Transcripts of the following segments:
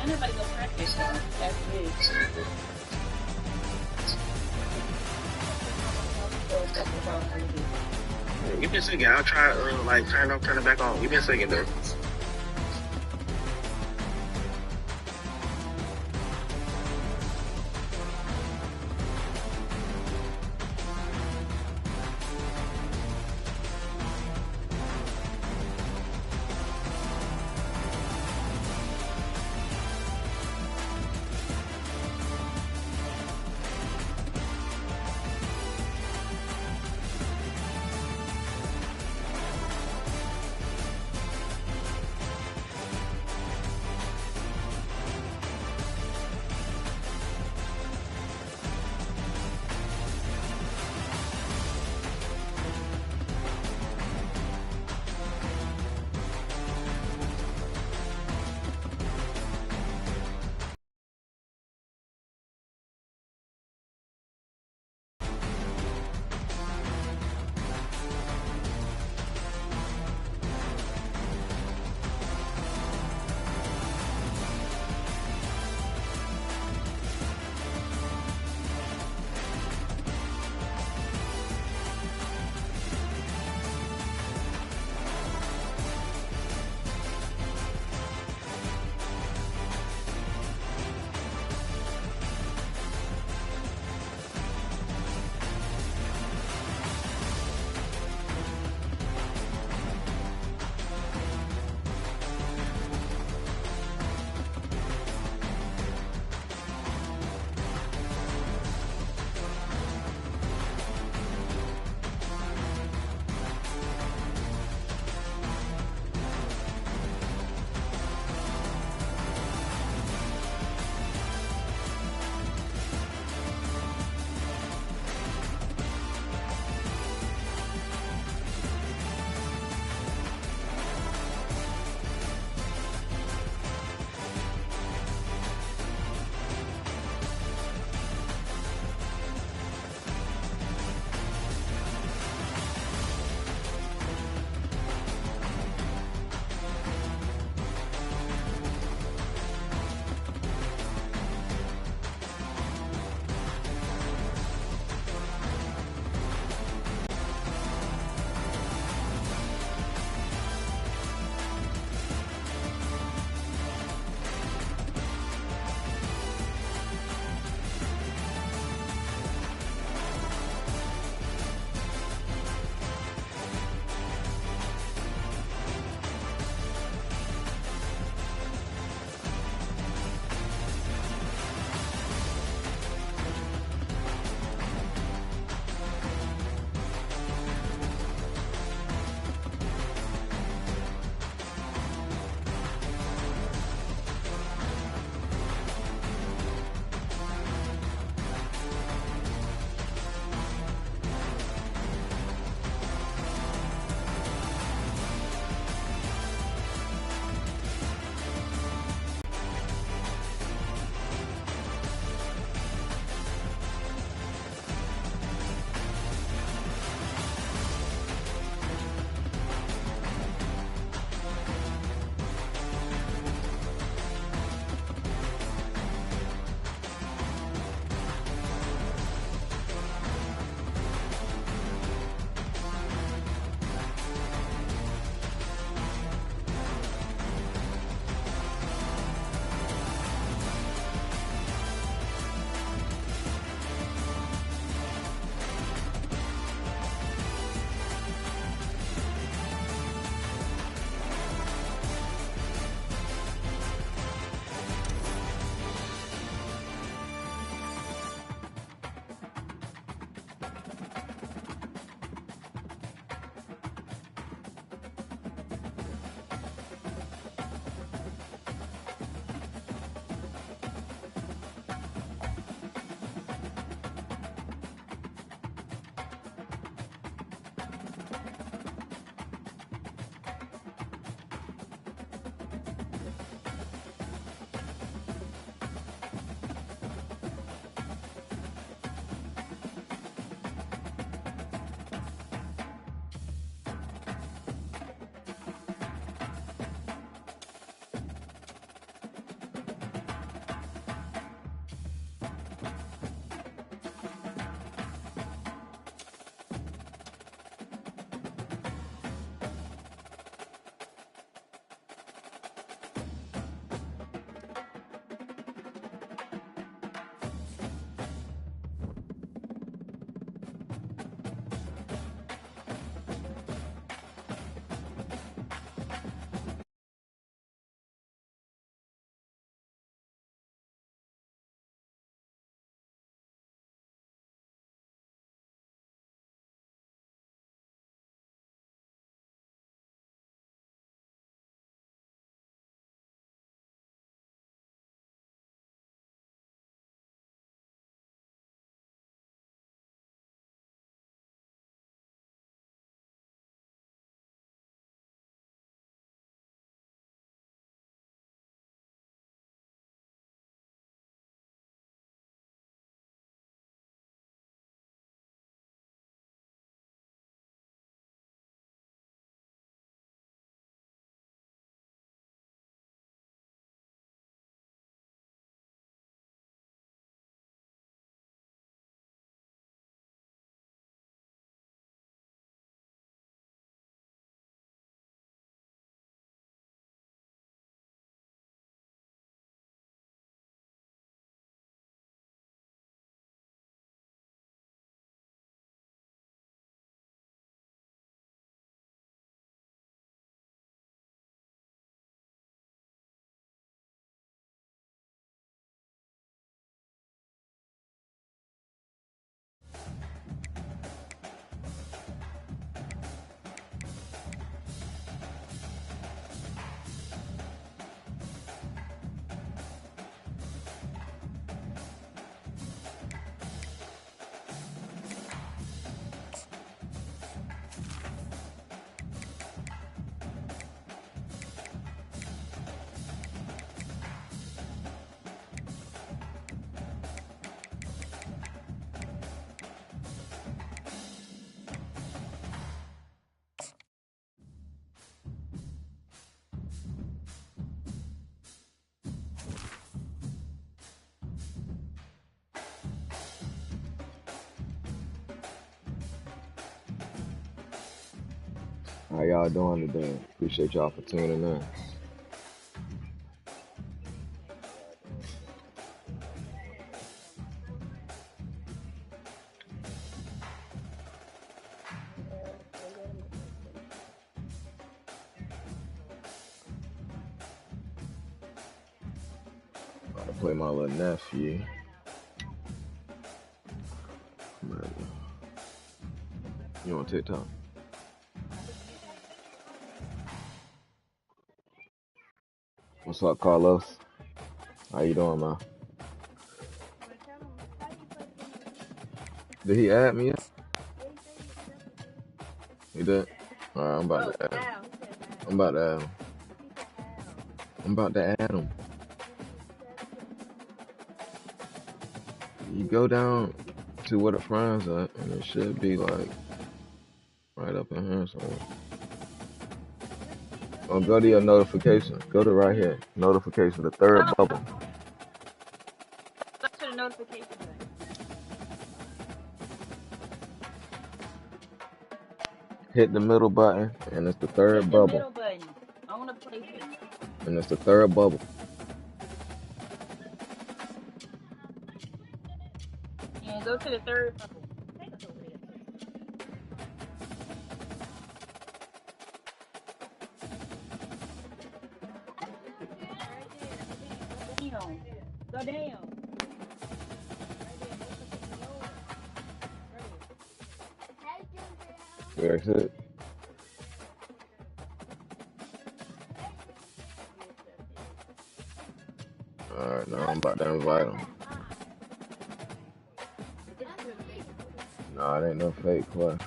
Ain't nobody gonna practice though. That's me. You've been singing. I'll try like turn it back on. You've been singing though. How y'all doing today? Appreciate y'all for tuning in. About to play my little nephew. You on TikTok? What's up, Carlos? How you doing, man? Did he add me yet? He did? Alright, I'm about to add him. I'm about to add him. I'm about to add him. You go down to where the friends are, and it should be like right up in here somewhere. Or go to your notifications. Go to right here. Notification, the third bubble. Go to the notification button. Hit the middle button, and it's the third Hit the bubble. middle button. I want to play this. And it's the third bubble. Yeah, go to the third bubble. Down. Go down. That's it. Alright, now I'm about to invite him. Nah, it ain't no fake play.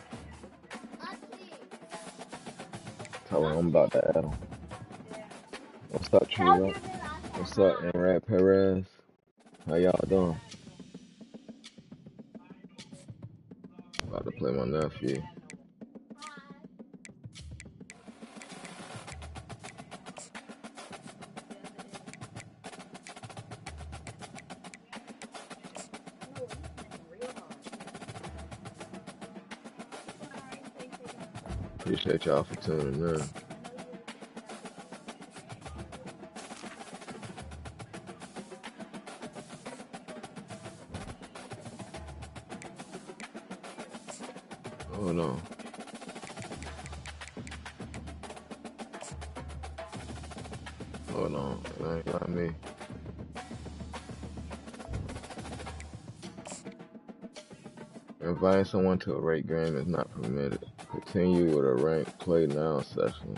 Tell him I'm about to add him. What's up, Tree? What's up, Enrad Perez? How y'all doing? About to play my nephew. Appreciate y'all for tuning in. Hold on. Hold on. It ain't like me. Inviting someone to a rate game is not permitted. Continue with a rank play now session.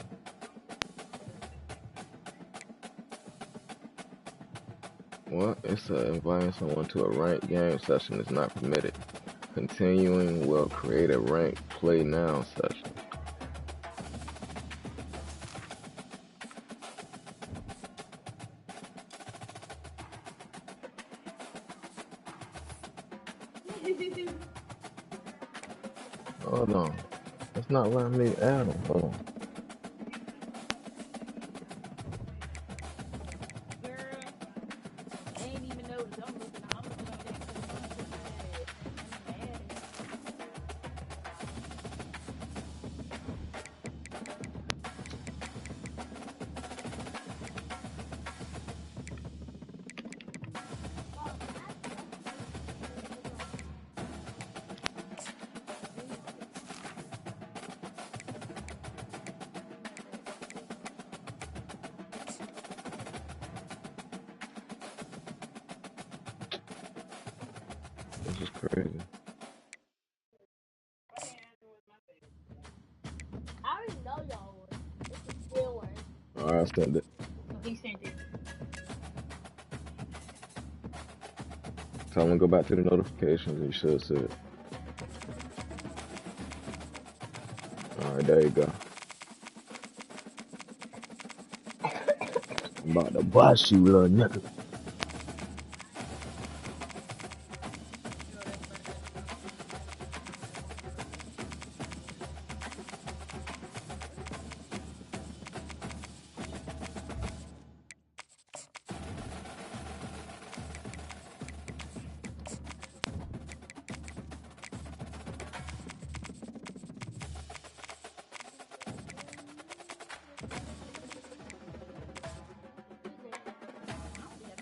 What? It said inviting someone to a ranked game session is not permitted. Continuing will create a ranked play now session. Hold on. It's not letting me add them. Hold on. This is crazy. I already know y'all would. It's still work. Alright, I sent it. He sent it. Tell him to go back to the notifications. You should see it. Alright, there you go. I'm about to bust you, little nigga.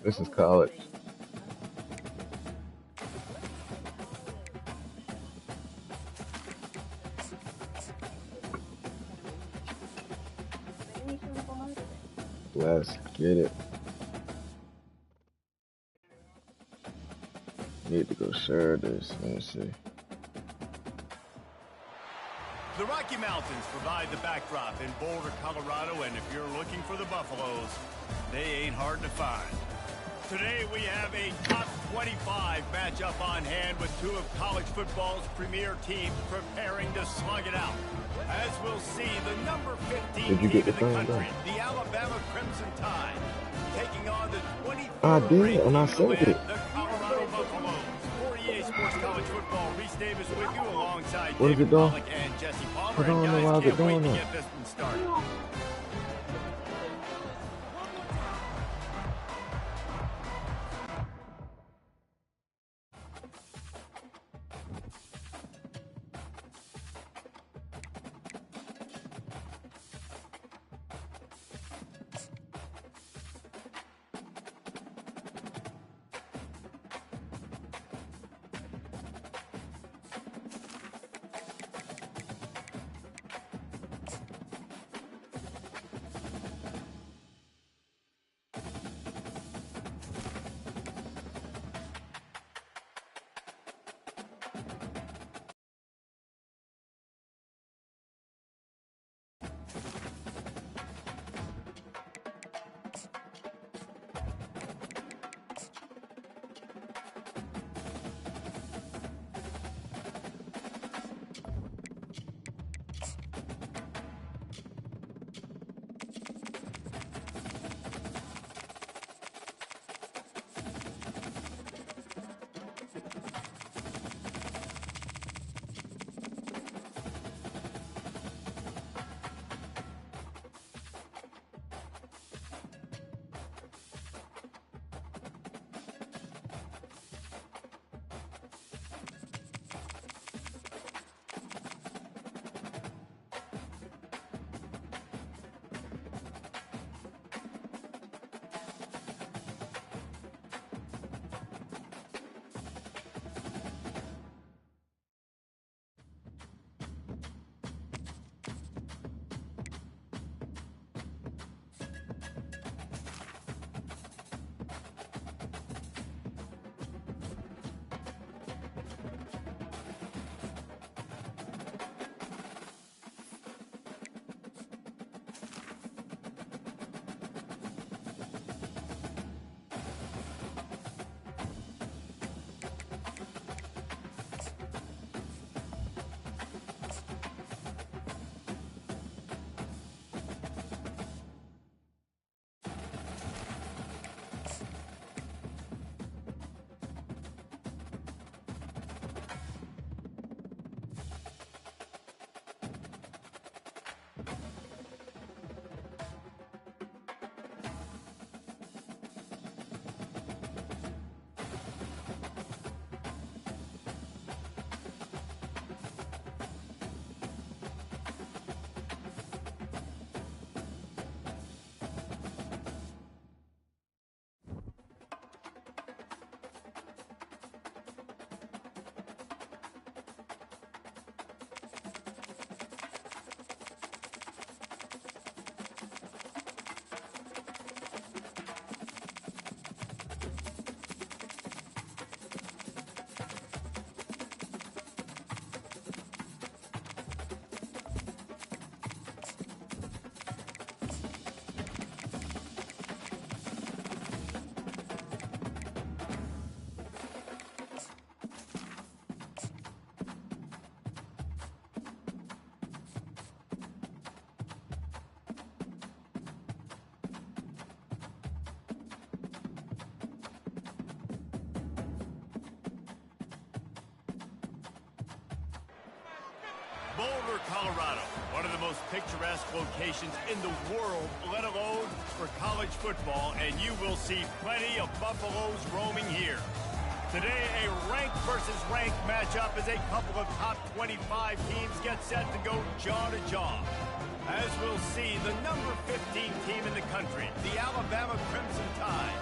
This is college. Let's get it. Need to go share this. Let me see. The Rocky Mountains provide the backdrop in Boulder, Colorado, and if you're looking for the Buffaloes, they ain't hard to find. Today we have a top 25 matchup on hand with two of college football's premier teams preparing to slug it out. As we'll see, the number 15 team in the country, the Alabama Crimson Tide, taking on the 24th did, and I said it. the Colorado Buffaloes. For EA Sports College Football, Reese Davis with you alongside What is David it doing? Pollack and Jesse Palmer. I don't And know why guys, is it can't wait doing to that. get this one started. Boulder, Colorado, one of the most picturesque locations in the world, let alone for college football, and you will see plenty of Buffaloes roaming here. Today, a ranked versus ranked matchup as a couple of top 25 teams get set to go jaw to jaw. As we'll see, the number 15 team in the country, the Alabama Crimson Tide,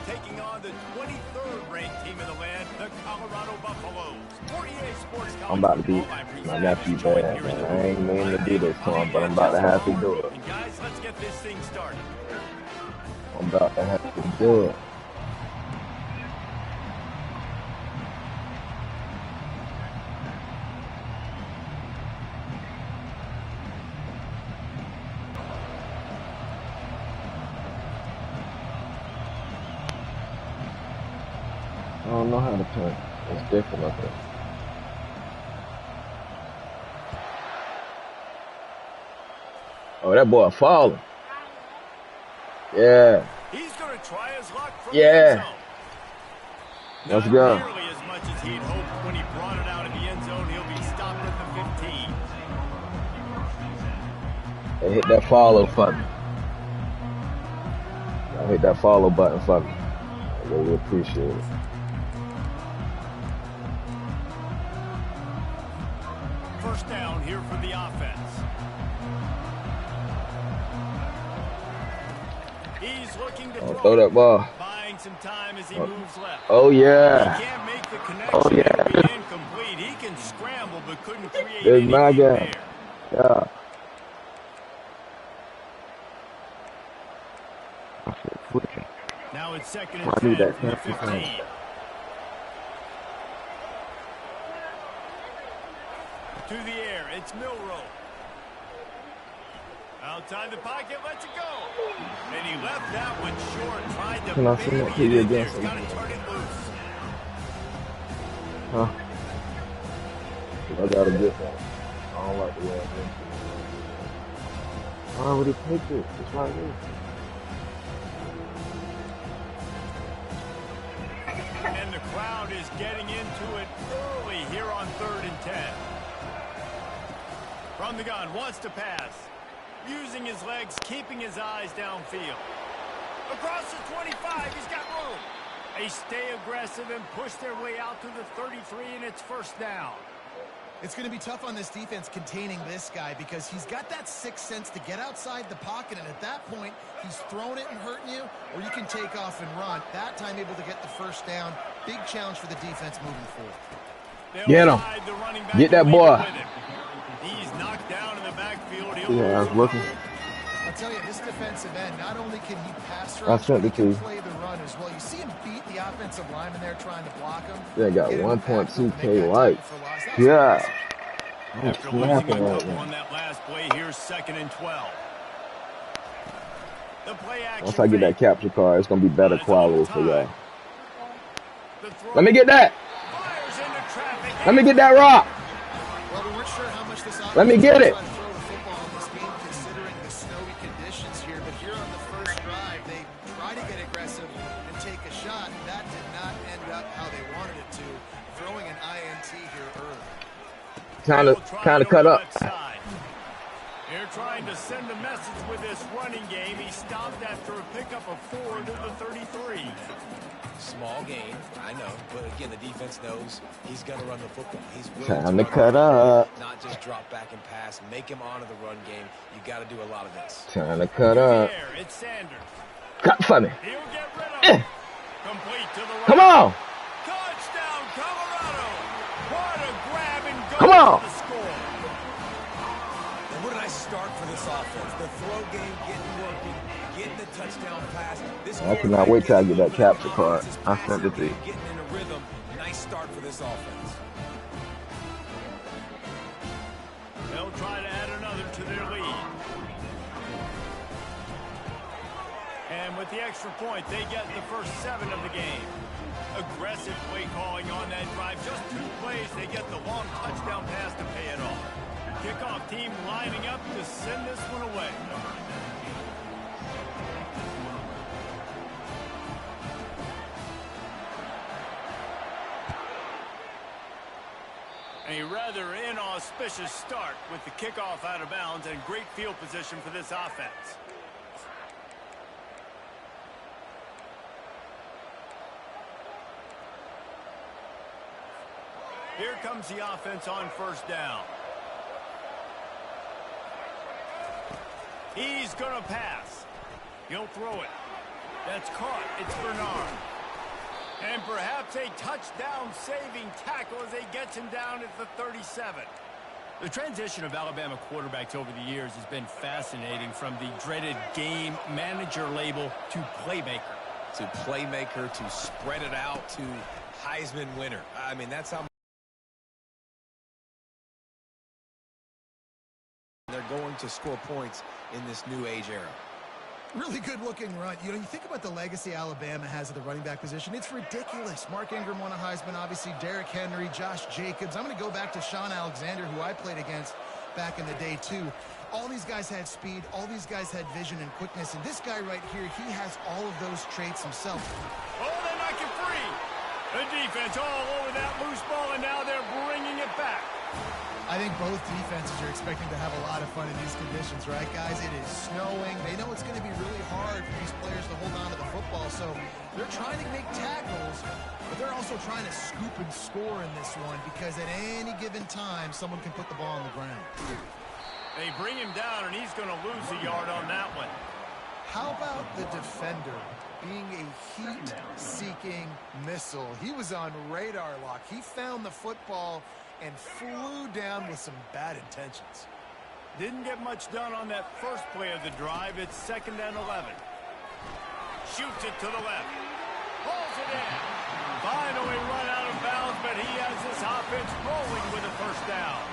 taking on the 23rd ranked team in the land, the Colorado Buffaloes. For EA Sports I'm College about to beat Football, I'm my Reese nephew Adams, joined bad, here in man. the I ain't booth meaning by to do this to him, but I'm about to have to do it. And guys, let's get this thing started. I'm about to have to do it. I don't know how to play. It's different up there. Oh, that boy falling. Yeah. He's going to try his luck from the Yeah. end zone. Let's Not go. nearly as much as he'd hoped when he brought it out of the end zone. He'll be stopped at the 15. They hit that follow for me. I hit that follow button for me. I really appreciate it. First down here for the offense. He's looking to Throw that ball. buying some time as he moves left. Oh, yeah. He can't make the connection. Oh, yeah. It'll be incomplete. He can scramble but couldn't create There's anything my guy. there. Yeah. Now it's second and I 10 need that from the catch. 15. To the air, it's Milrow. Outside the pocket, lets it go. And he left that one short, tried to Can I see what baby he it in there. against He's him? got to turn it loose. Huh? I got a good one. I don't like the way I do. I already picked it. It's right here. And the crowd is getting into it early here on 3rd and 10. From the gun, wants to pass. Using his legs, keeping his eyes downfield. Across the 25, he's got room. They stay aggressive and push their way out to the 33, and it's first down. It's going to be tough on this defense containing this guy because he's got that sixth sense to get outside the pocket, and at that point, he's throwing it and hurting you, or you can take off and run. That time able to get the first down. Big challenge for the defense moving forward. Get him. Get that boy. He's knocked down in the backfield. Yeah, I was looking. I'll tell you, this defensive end, not only can he pass I rush, sent but he it to can you. play the run as well. You see him beat the offensive lineman there trying to block him. They got Get him in the backfield 1.2K to make that likes. tackle for loss. That was Yeah. impressive. I'm After losing a snapping right couple now. on that last play, here's 2nd and 12. The play action Once I get that fake. capture card, it's gonna be better But it's quality on for time. y'all. The throw Let me get that. fires into traffic. Let me get that rock. Well, we weren't sure how much this offense Let me get it. was trying to throw the football in this game considering the snowy conditions here. But here on the first drive, they try to get aggressive and take a shot. That did not end up how they wanted it to. Throwing an INT here early. Kind They'll of try it cut over up. left side. They're trying to send a message with this running game. He stopped after a pickup of 4 to the 33. Small gain, I know, but again, the defense knows he's going to run the football. He's willing Time to run cut the football, up. not just drop back and pass. Make him honor the run game. You got to do a lot of this. Time to cut up. Here, it's Sanders. Cut for me. He'll get rid of it. Complete to the right. Come on. Touchdown, Colorado. What a grab and go Come on. for the score. And what a nice start for this offense. The throw game getting working, getting the touchdown pass. This I cannot wait till I get that capture card. I sent it to you. Getting in a rhythm. Nice start for this offense. They'll try to add another to their lead. And with the extra point, they get the first 7 of the game. Aggressive play calling on that drive. Just 2 plays, they get the long touchdown pass to pay it off. Kickoff team lining up to send this one away. A rather inauspicious start with the kickoff out of bounds and great field position for this offense. Here comes the offense on first down. He's going to pass. He'll throw it. That's caught. It's Bernard. And perhaps a touchdown-saving tackle as he gets him down at the 37. The transition of Alabama quarterbacks over the years has been fascinating, from the dreaded game manager label to playmaker. To playmaker, to spread it out, to Heisman winner. I mean, that's how they're going to score points in this new age era. Really good-looking run. You know, you think about the legacy Alabama has at the running back position. It's ridiculous. Mark Ingram won a Heisman, obviously. Derrick Henry, Josh Jacobs. I'm going to go back to Sean Alexander, who I played against back in the day, too. All these guys had speed. All these guys had vision and quickness. And this guy right here, he has all of those traits himself. Oh, they knock it free. The defense all over that loose ball, and now they're bringing it back. I think both defenses are expecting to have a lot of fun in these conditions, right, guys? It is snowing. They know it's going to be really hard for these players to hold on to the football, so they're trying to make tackles, but they're also trying to scoop and score in this one, because at any given time, someone can put the ball on the ground. They bring him down, and he's going to lose a yard on that one. How about the defender being a heat-seeking missile? He was on radar lock. He found the football and flew down with some bad intentions. Didn't get much done on that first play of the drive. It's 2nd and 11. Shoots it to the left. Pulls it in. Finally run out of bounds, but he has this offense rolling with a first down.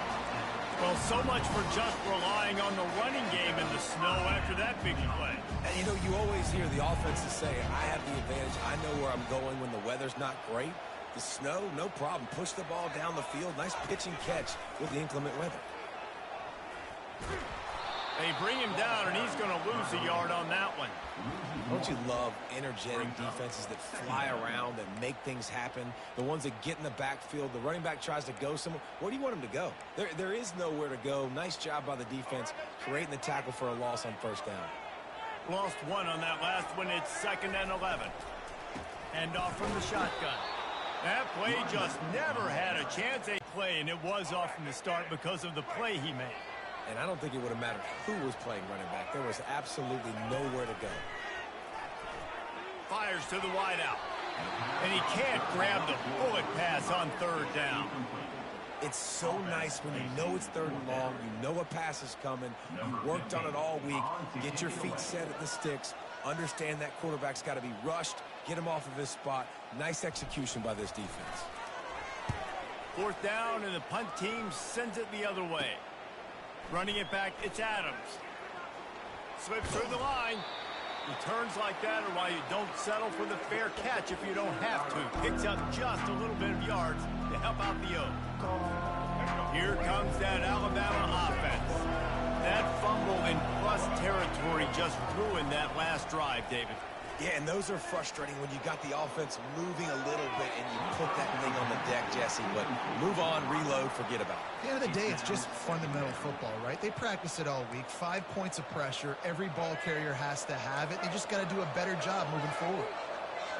Well, so much for just relying on the running game in the snow after that big play. And, you know, you always hear the offenses say, I have the advantage. I know where I'm going when the weather's not great. The snow, no problem. Push the ball down the field. Nice pitch and catch with the inclement weather. They bring him down, and he's going to lose a yard on that one. Don't you love energetic defenses that fly around and make things happen? The ones that get in the backfield. The running back tries to go somewhere. Where do you want him to go? There is nowhere to go. Nice job by the defense creating the tackle for a loss on first down. Lost one on that last one. It's 2nd and 11. Hand off from the shotgun. That play just never had a chance to play, and it was off from the start because of the play he made. And I don't think it would have mattered who was playing running back. There was absolutely nowhere to go. Fires to the wideout. And he can't grab the bullet pass on 3rd down. It's so nice when you know it's 3rd and long, you know a pass is coming, you worked on it all week, get your feet set at the sticks, understand that quarterback's got to be rushed, get him off of his spot. Nice execution by this defense. 4th down, and the punt team sends it the other way. Running it back, it's Adams. Slips through the line. Returns like that are why you don't settle for the fair catch if you don't have to. Picks up just a little bit of yards to help out the Oak. Here comes that Alabama offense. That fumble in plus territory just ruined that last drive, David. Yeah, and those are frustrating when you got the offense moving a little bit and you put that thing on the deck, Jesse. But move on, reload, forget about it. At the end of the day, it's just fundamental football, right? They practice it all week. 5 points of pressure. Every ball carrier has to have it. They just got to do a better job moving forward.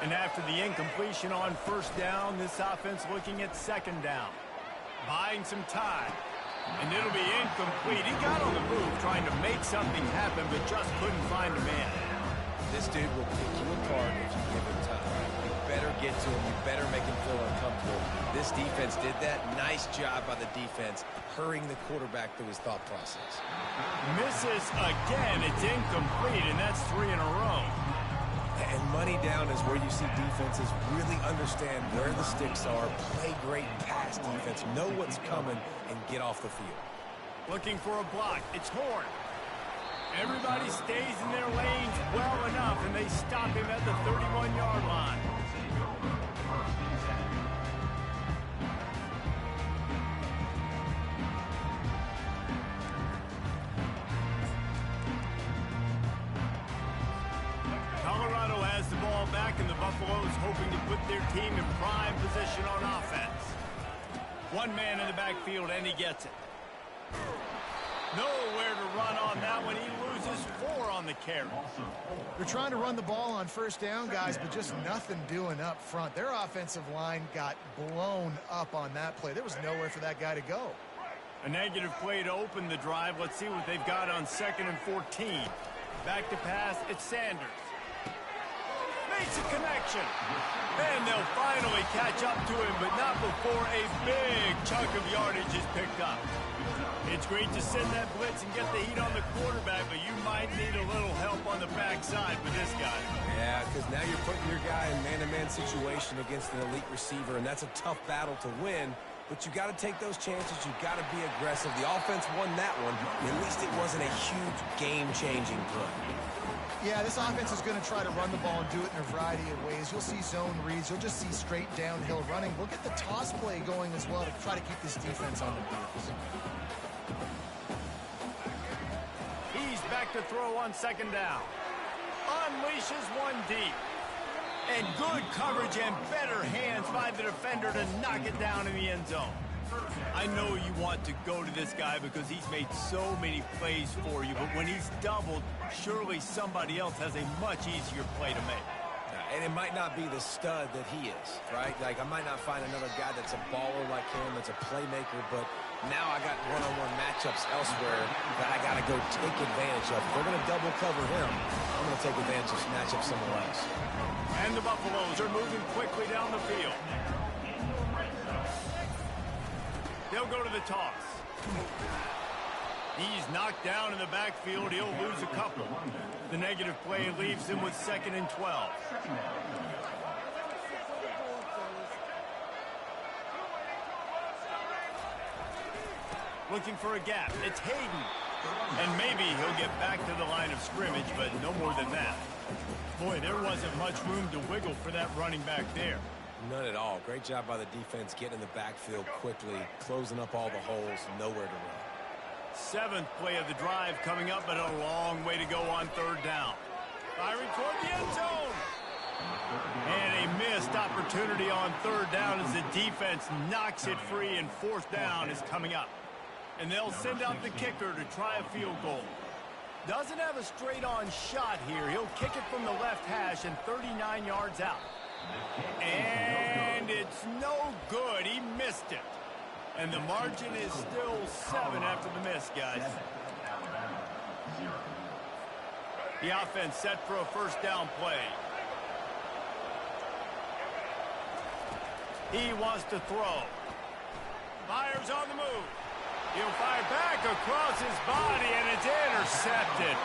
And after the incompletion on 1st down, this offense looking at 2nd down. Buying some time. And it'll be incomplete. He got on the move trying to make something happen, but just couldn't find a man. This dude will pick you apart if you give him time. You better get to him. You better make him feel uncomfortable. This defense did that. Nice job by the defense, hurrying the quarterback through his thought process. Misses again. It's incomplete, and that's 3 in a row. And money down is where you see defenses really understand where the sticks are, play great pass defense, know what's coming, and get off the field. Looking for a block. It's Horn. Everybody stays in their lanes well enough, and they stop him at the 31-yard line. Colorado has the ball back, and the Buffaloes hoping to put their team in prime position on offense. One man in the backfield, and he gets it. Nowhere to run on that one. He loses 4 on the carry. They're trying to run the ball on 1st down, guys, but just nothing doing up front. Their offensive line got blown up on that play. There was nowhere for that guy to go. A negative play to open the drive. Let's see what they've got on 2nd and 14. Back to pass. It's Sanders. Makes a connection. And they'll will finally catch up to him, but not before a big chunk of yardage is picked up. It's great to send that blitz and get the heat on the quarterback, but you might need a little help on the backside with this guy. Yeah, because now you're putting your guy in man-to-man situation against an elite receiver, and that's a tough battle to win. But you got to take those chances. You got to be aggressive. The offense won that one. At least it wasn't a huge game-changing play. Yeah, this offense is going to try to run the ball and do it in a variety of ways. You'll see zone reads. You'll just see straight downhill running. We'll get the toss play going as well to try to keep this defense on the heels. He's back to throw on second down. Unleashes one deep. And good coverage and better hands by the defender to knock it down in the end zone. I know you want to go to this guy because he's made so many plays for you, but when he's doubled, surely somebody else has a much easier play to make. And it might not be the stud that he is, right? Like, I might not find another guy that's a baller like him, that's a playmaker, but now I got one-on-one matchups elsewhere that I got to go take advantage of. If they're going to double cover him, I'm going to take advantage of matchups somewhere else. And the Buffaloes are moving quickly down the field. They'll go to the toss. He's knocked down in the backfield. He'll lose a couple. The negative play leaves him with 2nd and 12. Looking for a gap. It's Hayden. And maybe he'll get back to the line of scrimmage, but no more than that. Boy, there wasn't much room to wiggle for that running back there. None at all. Great job by the defense getting in the backfield quickly, closing up all the holes, nowhere to run. 7th play of the drive coming up, but a long way to go on 3rd down. Firing toward the end zone. And a missed opportunity on 3rd down as the defense knocks it free, and 4th down is coming up. And they'll send out the kicker to try a field goal. Doesn't have a straight-on shot here. He'll kick it from the left hash and 39 yards out. And it's no good. He missed it. And the margin is still 7 after the miss, guys. The offense set for a 1st down play. He wants to throw. Fires on the move. He'll fire back across his body, and it's intercepted.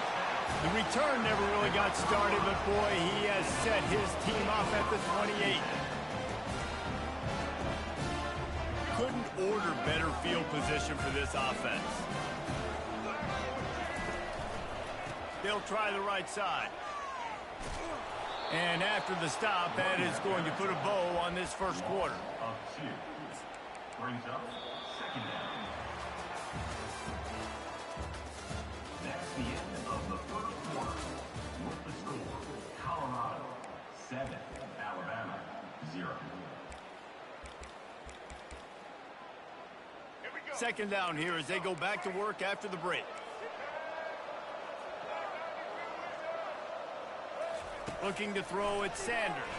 The return never really got started, but boy, he has set his team off at the 28. Couldn't order better field position for this offense. They'll try the right side. And after the stop, that is going to put a bow on this first quarter. Brings up 2nd down. That's the end of the first quarter. With the score, Colorado 7, Alabama 0. 2nd down here as they go back to work after the break. Looking to throw at Sanders.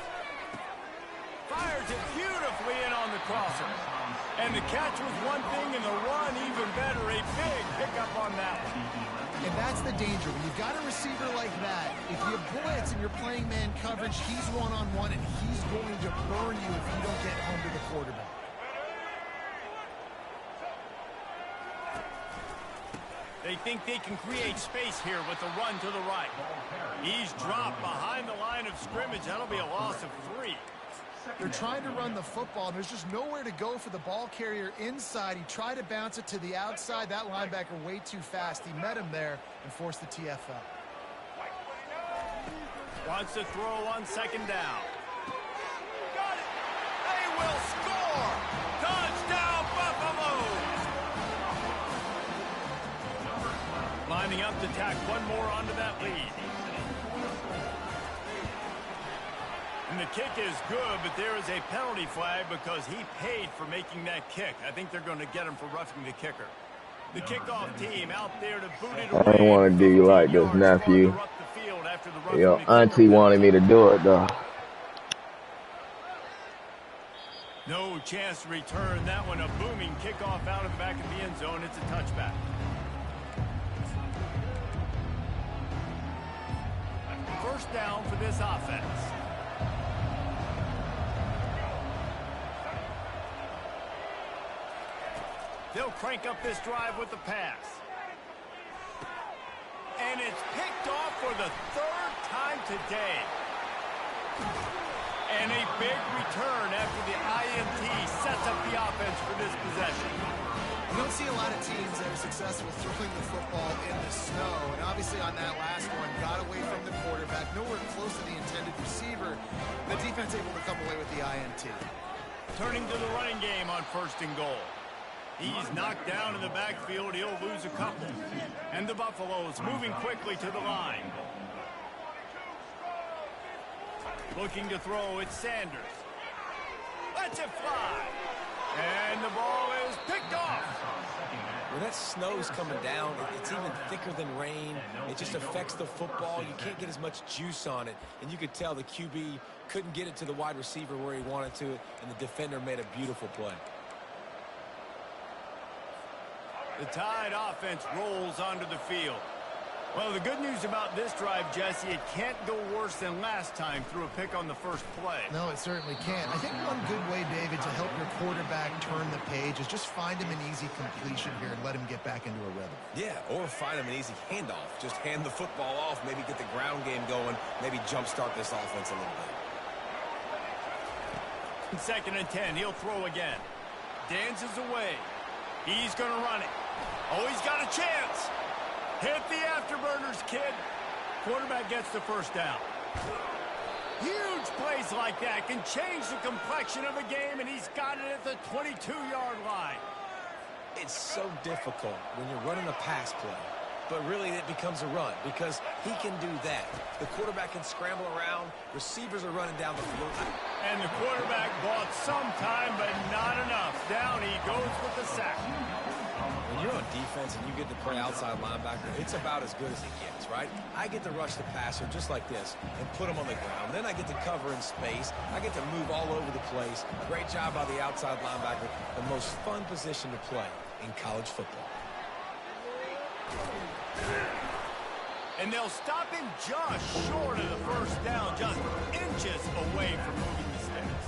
Fires it beautifully in on the crosser. And the catch was one thing, and the run even better. A big pickup on that one. And that's the danger. When you've got a receiver like that, if you blitz and you're playing man coverage, he's one-on-one, and he's going to burn you if you don't get home to the quarterback. They think they can create space here with the run to the right. He's dropped behind the line of scrimmage. That'll be a loss of 3. They're trying to run the football, and there's just nowhere to go for the ball carrier inside. He tried to bounce it to the outside. That linebacker way too fast. He met him there and forced the TFL. Wants to throw on 2nd down. Got it. They will score. Touchdown, Buffaloes. Lining up to tack one more onto that lead. And the kick is good, but there is a penalty flag because he paid for making that kick. I think they're going to get him for roughing the kicker. The kickoff team out there to boot it away. I don't want to do you like this, nephew. Your auntie wanted me to do it, though. No chance to return that one. A booming kickoff out of the back of the end zone. It's a touchback. First down for this offense. They'll crank up this drive with the pass. And it's picked off for the third time today. And a big return after the INT sets up the offense for this possession. You don't see a lot of teams that are successful throwing the football in the snow. And obviously on that last one, got away from the quarterback, nowhere close to the intended receiver. The defense able to come away with the INT. Turning to the running game on 1st and goal. He's knocked down in the backfield. He'll lose a couple. And the Buffaloes moving quickly to the line. Looking to throw, it's Sanders. Lets it fly. And the ball is picked off. When that snow's coming down, it's even thicker than rain. It just affects the football. You can't get as much juice on it. And you could tell the QB couldn't get it to the wide receiver where he wanted to, and the defender made a beautiful play. The Tide offense rolls onto the field. Well, the good news about this drive, Jesse, it can't go worse than last time through a pick on the first play. No, it certainly can't. I think one good way, David, to help your quarterback turn the page is just find him an easy completion here and let him get back into a rhythm. Yeah, or find him an easy handoff. Just hand the football off, maybe get the ground game going, maybe jumpstart this offense a little bit. 2nd and 10, he'll throw again. Dances away. He's going to run it. Oh, he's got a chance. Hit the afterburners, kid. Quarterback gets the first down. Huge plays like that can change the complexion of a game, and he's got it at the 22-yard line. It's so difficult when you're running a pass play, but really it becomes a run because he can do that. The quarterback can scramble around. Receivers are running down the field. And the quarterback bought some time, but not enough. Down he goes with the sack. When you're on defense and you get to play outside linebacker, it's about as good as it gets, right? I get to rush the passer just like this and put him on the ground. Then I get to cover in space. I get to move all over the place. Great job by the outside linebacker. The most fun position to play in college football. And they'll stop him just short of the first down, just inches away from moving the sticks.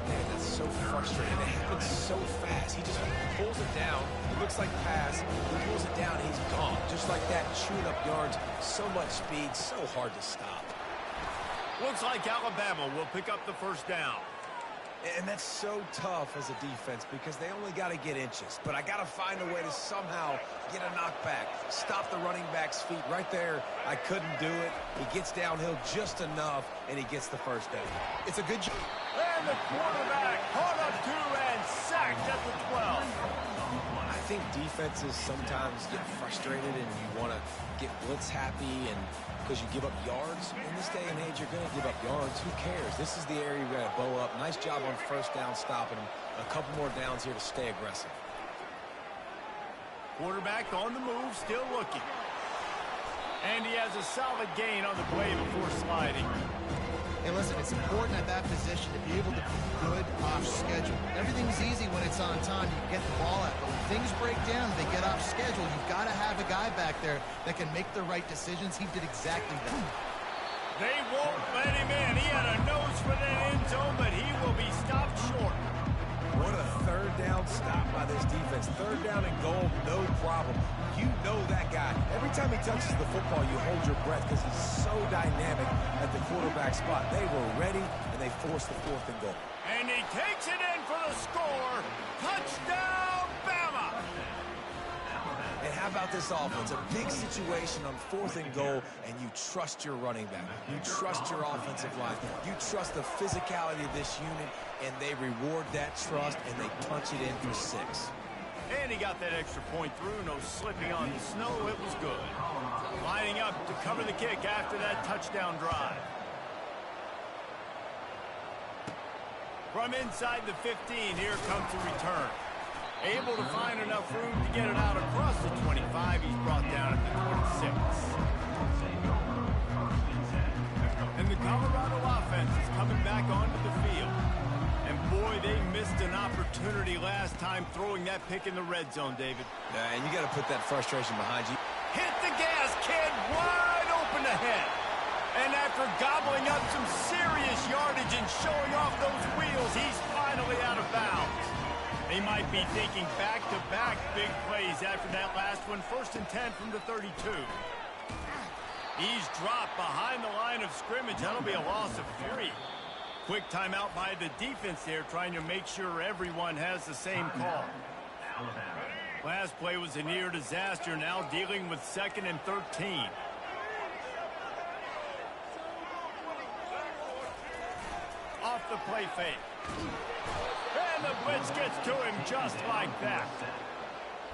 Man, that's so frustrating. It happens so fast. He just pulls it down. It looks like pass. He pulls it down. He's gone. Just like that, chewing up yards. So much speed, so hard to stop. Looks like Alabama will pick up the first down. And that's so tough as a defense because they only got to get inches. But I got to find a way to somehow get a knockback, stop the running back's feet right there. I couldn't do it. He gets downhill just enough, and he gets the first down. It's a good job. And the quarterback caught up to and sacked at the 12. I think defenses sometimes get frustrated and you want to get blitz happy and because you give up yards. In this day and age, you're going to give up yards. Who cares? This is the area you're going to bow up. Nice job on first down stopping him. A couple more downs here to stay aggressive. Quarterback on the move, still looking. And he has a solid gain on the play before sliding. Hey, listen, it's important at that position to be able to be good off schedule. Everything's easy when it's on time. You can get the ball out. But when things break down, they get off schedule. You've got to have a guy back there that can make the right decisions. He did exactly that. They won't let him in. He had a nose for that end zone, but he will be stopped short. What a third down stop by this defense. Third down and goal, no problem. You know that guy. Every time he touches the football, you hold your breath because he's so dynamic at the quarterback spot. They were ready, and they forced the 4th and goal. And he takes it in for the score. Touchdown, Bama! And how about this offense? A big situation on 4th and goal, and you trust your running back. You trust your offensive line. You trust the physicality of this unit, and they reward that trust, and they punch it in for 6. And he got that extra point through. No slipping on the snow. It was good. Lining up to cover the kick after that touchdown drive. From inside the 15, here comes the return. Able to find enough room to get it out across the 25. He's brought down at the 26. And the Colorado offense is coming back onto the field. And boy, they missed an opportunity last time throwing that pick in the red zone, David. And you got to put that frustration behind you. Hit the gas, kid, wide open ahead. And after gobbling up some serious yardage and showing off those wheels, he's finally out of bounds. He might be thinking back-to-back big plays after that last one. 1st and 10 from the 32. He's dropped behind the line of scrimmage. That'll be a loss of 3. Quick timeout by the defense there, trying to make sure everyone has the same call. Last play was a near disaster, now dealing with 2nd and 13. Off the play fake. And the blitz gets to him just like that.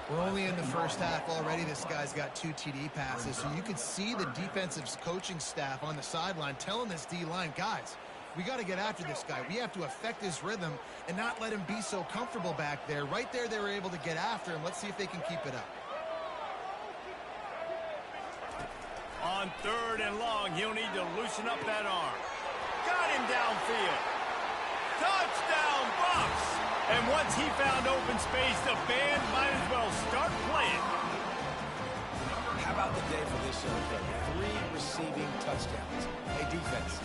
We're only in the first half already. This guy's got 2 TD passes, so you could see the defensive coaching staff on the sideline telling this D-line, guys, we got to get after this guy. We have to affect his rhythm and not let him be so comfortable back there. Right there, they were able to get after him. Let's see if they can keep it up. On 3rd and long, he'll need to loosen up that arm. Got him downfield. Touchdown, Bucks! And once he found open space, the band might as well start playing. How about the day for this young player? 3 receiving touchdowns. Hey, defense,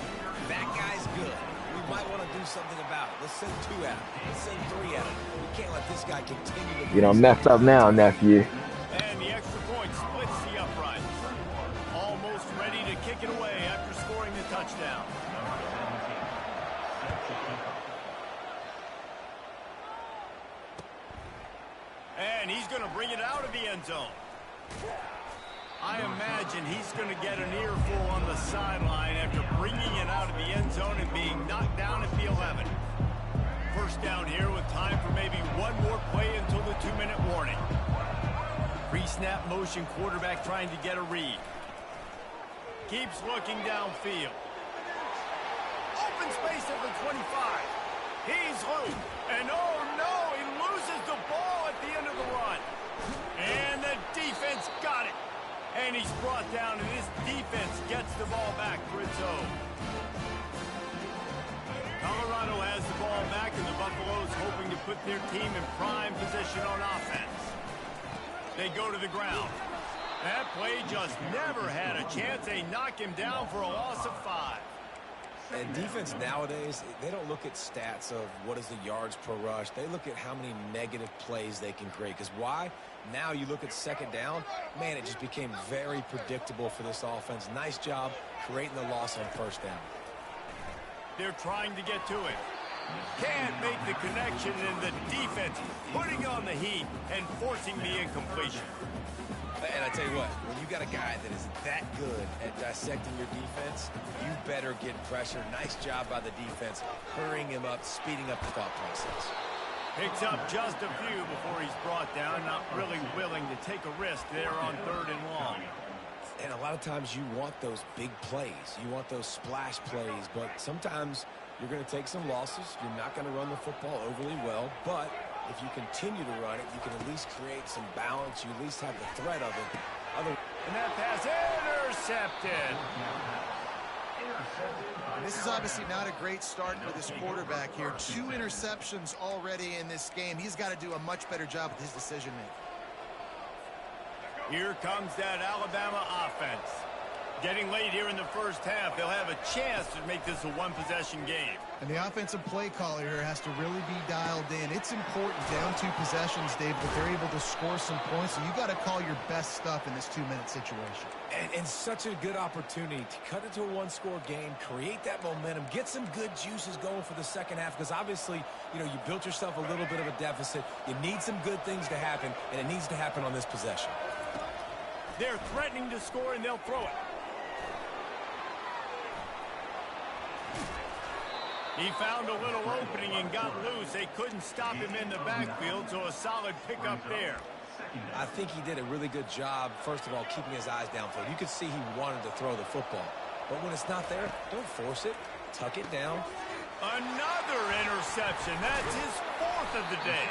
that guy's good. We might want to do something about it. Let's send 2 at him. Let's send 3 at him. We can't let this guy continue to... You don't mess up now, nephew. And the extra point splits the upright. Almost ready to kick it away after scoring the touchdown. And he's going to bring it out of the end zone. I imagine he's going to get an earful on the sideline after bringing it out of the end zone and being knocked down at the 11. First down here with time for maybe one more play until the 2-minute warning. Pre-snap motion, quarterback trying to get a read. Keeps looking downfield. Open space at the 25. He's loose. And oh no, he loses the ball at the end of the run. And the defense got it. And he's brought down, and this defense gets the ball back for its own. Colorado has the ball back, and the Buffaloes hoping to put their team in prime position on offense. They go to the ground. That play just never had a chance. They knock him down for a loss of 5. And defense nowadays, they don't look at stats of what is the yards per rush. They look at how many negative plays they can create. Because why? Now you look at 2nd down, man, it just became very predictable for this offense. Nice job creating the loss on 1st down. They're trying to get to it. Can't make the connection, and the defense putting on the heat and forcing the incompletion. And I tell you what, when you got a guy that is that good at dissecting your defense, you better get pressure. Nice job by the defense, hurrying him up, speeding up the thought process. Picks up just a few before he's brought down, not really willing to take a risk there on 3rd and long. And a lot of times you want those big plays. You want those splash plays, but sometimes you're going to take some losses. You're not going to run the football overly well, but if you continue to run it, you can at least create some balance. You at least have the threat of it. And that pass intercepted. And this is obviously not a great start for this quarterback here. 2 interceptions already in this game. He's got to do a much better job with his decision-making. Here comes that Alabama offense. Getting late here in the first half, they'll have a chance to make this a one-possession game. And the offensive play caller here has to really be dialed in. It's important down 2 possessions, Dave, that they're able to score some points. So you got to call your best stuff in this 2-minute situation. And such a good opportunity to cut it to a 1-score game, create that momentum, get some good juices going for the second half. Because obviously, you know, you built yourself a little bit of a deficit. You need some good things to happen, and it needs to happen on this possession. They're threatening to score, and they'll throw it. He found a little opening and got loose. They couldn't stop him in the backfield, so a solid pickup there. I think he did a really good job, first of all, keeping his eyes downfield. You could see he wanted to throw the football. But when it's not there, don't force it. Tuck it down. Another interception. That's his 4th of the day.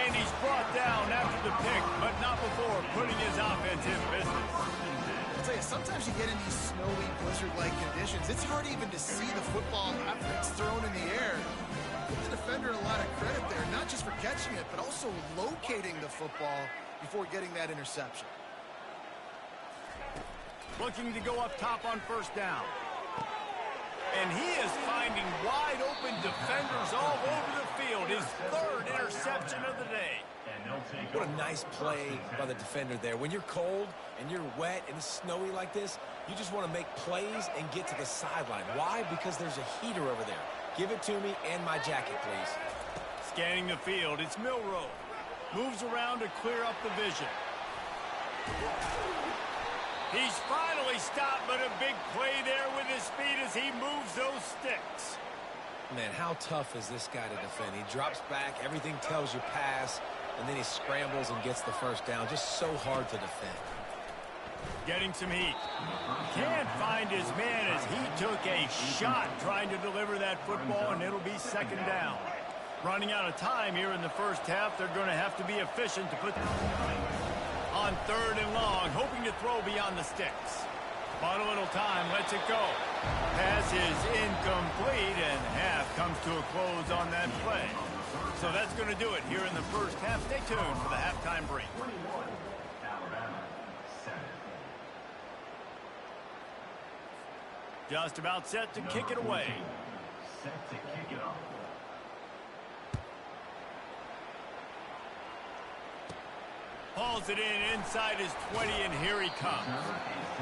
And he's brought down after the pick, but not before putting his offense in business. I'll tell you, sometimes you get in these snowy, blizzard-like conditions. It's hard even to see the football after it's thrown in the air. Give the defender a lot of credit there, not just for catching it, but also locating the football before getting that interception. Looking to go up top on 1st down. And he is finding wide-open defenders all over the field. His 3rd interception reception of the day. What a nice play by the defender there. When you're cold and you're wet and it's snowy like this, you just want to make plays and get to the sideline. Why? Because there's a heater over there. Give it to me and my jacket, please. Scanning the field, it's Milrow. Moves around to clear up the vision. He's finally stopped, but a big play there with his speed as he moves those sticks. Man, how tough is this guy to defend? He drops back, everything tells you pass, and then he scrambles and gets the first down. Just so hard to defend. Getting some heat. Can't find his man as he took a shot trying to deliver that football, and it'll be second down. Running out of time here in the first half. They're going to have to be efficient to put on third and long, hoping to throw beyond the sticks. But a little time, lets it go. Pass is incomplete, and half comes to a close on that play. So that's going to do it here in the first half. Stay tuned for the halftime break. Just about set to kick it away. Set to kick it off. Hauls it in inside his 20, and here he comes.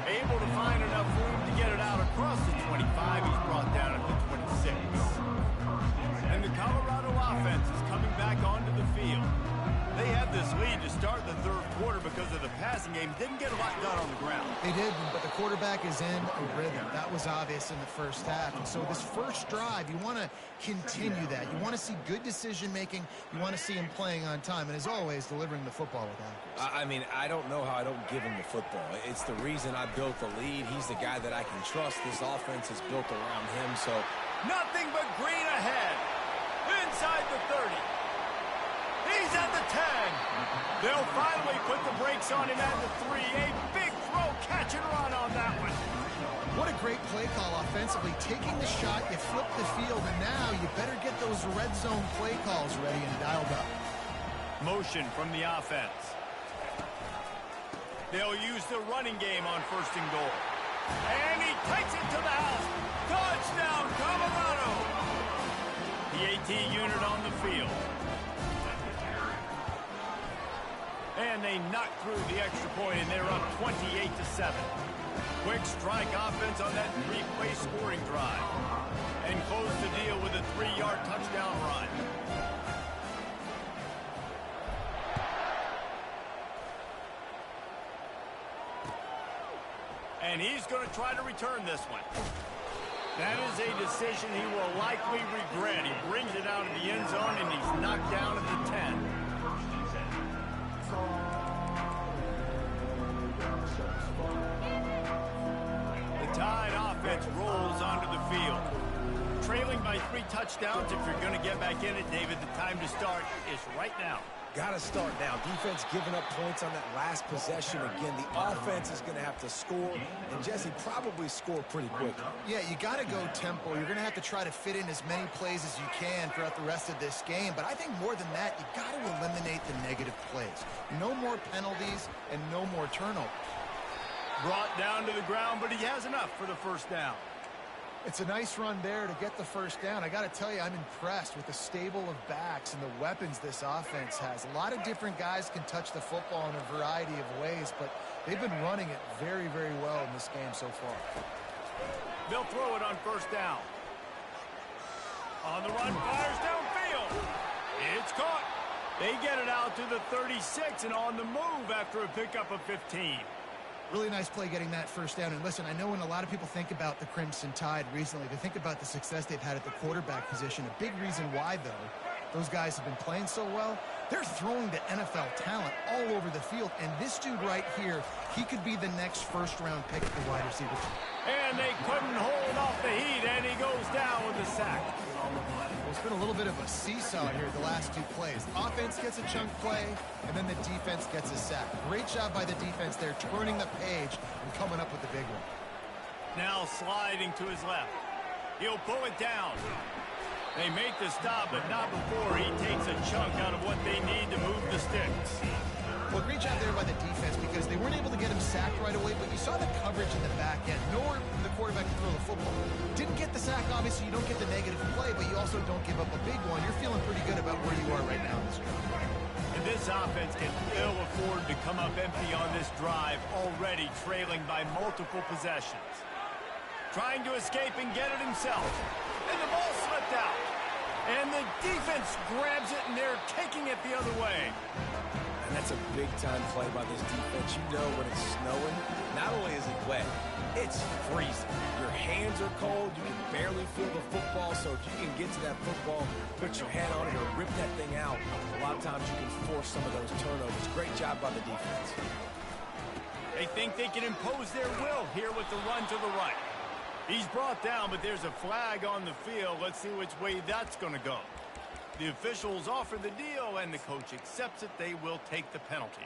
Able to find enough room to get it out across the 25. He's brought down at the 26. And the Colorado offense is coming back onto the field. They had this lead to start the third quarter because of the passing game. Didn't get a lot done on the ground. They did, but the quarterback is in a rhythm. That was obvious in the first half. And so this first drive, you want to continue that. You want to see good decision-making. You want to see him playing on time. And as always, delivering the football with accuracy. I mean, I don't know how I don't give him the football. It's the reason I built the lead. He's the guy that I can trust. This offense is built around him, so... Nothing but green ahead. Inside the 30. He's at the 10. They'll finally put the brakes on him at the 3. A big throw, catch and run on that one. What a great play call offensively. Taking the shot, you flip the field, and now you better get those red zone play calls ready and dialed up. Motion from the offense. They'll use the running game on first and goal. And he takes it to the house. Touchdown, Colorado. The AT unit on the field. And they knock through the extra point, and they're up 28-7. Quick strike offense on that 3-play scoring drive. And close the deal with a 3-yard touchdown run. And he's going to try to return this one. That is a decision he will likely regret. He brings it out of the end zone, and he's knocked down at the 10. The Tide offense rolls onto the field. Trailing by 3 touchdowns. If you're going to get back in it, David, the time to start is right now. Got to start now. Defense giving up points on that last possession. Again, the offense is going to have to score, and Jesse probably score pretty quickly. Yeah, you got to go tempo. You're going to have to try to fit in as many plays as you can throughout the rest of this game. But I think more than that, you got to eliminate the negative plays. No more penalties and no more turnovers. Brought down to the ground, but he has enough for the first down. It's a nice run there to get the first down. I got to tell you, I'm impressed with the stable of backs and the weapons this offense has. A lot of different guys can touch the football in a variety of ways, but they've been running it very, very well in this game so far. They'll throw it on first down. On the run, fires downfield. It's caught. They get it out to the 36 and on the move after a pickup of 15. Really nice play getting that first down. And listen, I know when a lot of people think about the Crimson Tide recently, they think about the success they've had at the quarterback position. A big reason why, though, those guys have been playing so well, they're throwing to NFL talent all over the field. And this dude right here, he could be the next first-round pick at the wide receiver. And they couldn't hold off the heat, and he goes down with a sack. Well, it's been a little bit of a seesaw here the last 2 plays. Offense gets a chunk play, and then the defense gets a sack. Great job by the defense there, turning the page and coming up with the big one. Now sliding to his left. He'll pull it down. They make the stop, but not before he takes a chunk out of what they need to move the sticks. Well, great job there by the defense because they weren't able to get him sacked right away, but you saw the coverage in the back end. Nowhere for the quarterback to throw the football. Didn't get the sack, obviously. You don't get the negative play, but you also don't give up a big one. You're feeling pretty good about where you are right now in this drive. And this offense can ill afford to come up empty on this drive, already trailing by multiple possessions. Trying to escape and get it himself. And the ball slipped out. And the defense grabs it, and they're taking it the other way. And that's a big-time play by this defense. You know when it's snowing, not only is it wet, it's freezing. Your hands are cold. You can barely feel the football. So if you can get to that football, put your hand on it, or rip that thing out, a lot of times you can force some of those turnovers. Great job by the defense. They think they can impose their will here with the run to the right. He's brought down, but there's a flag on the field. Let's see which way that's going to go. The officials offer the deal, and the coach accepts it. They will take the penalty.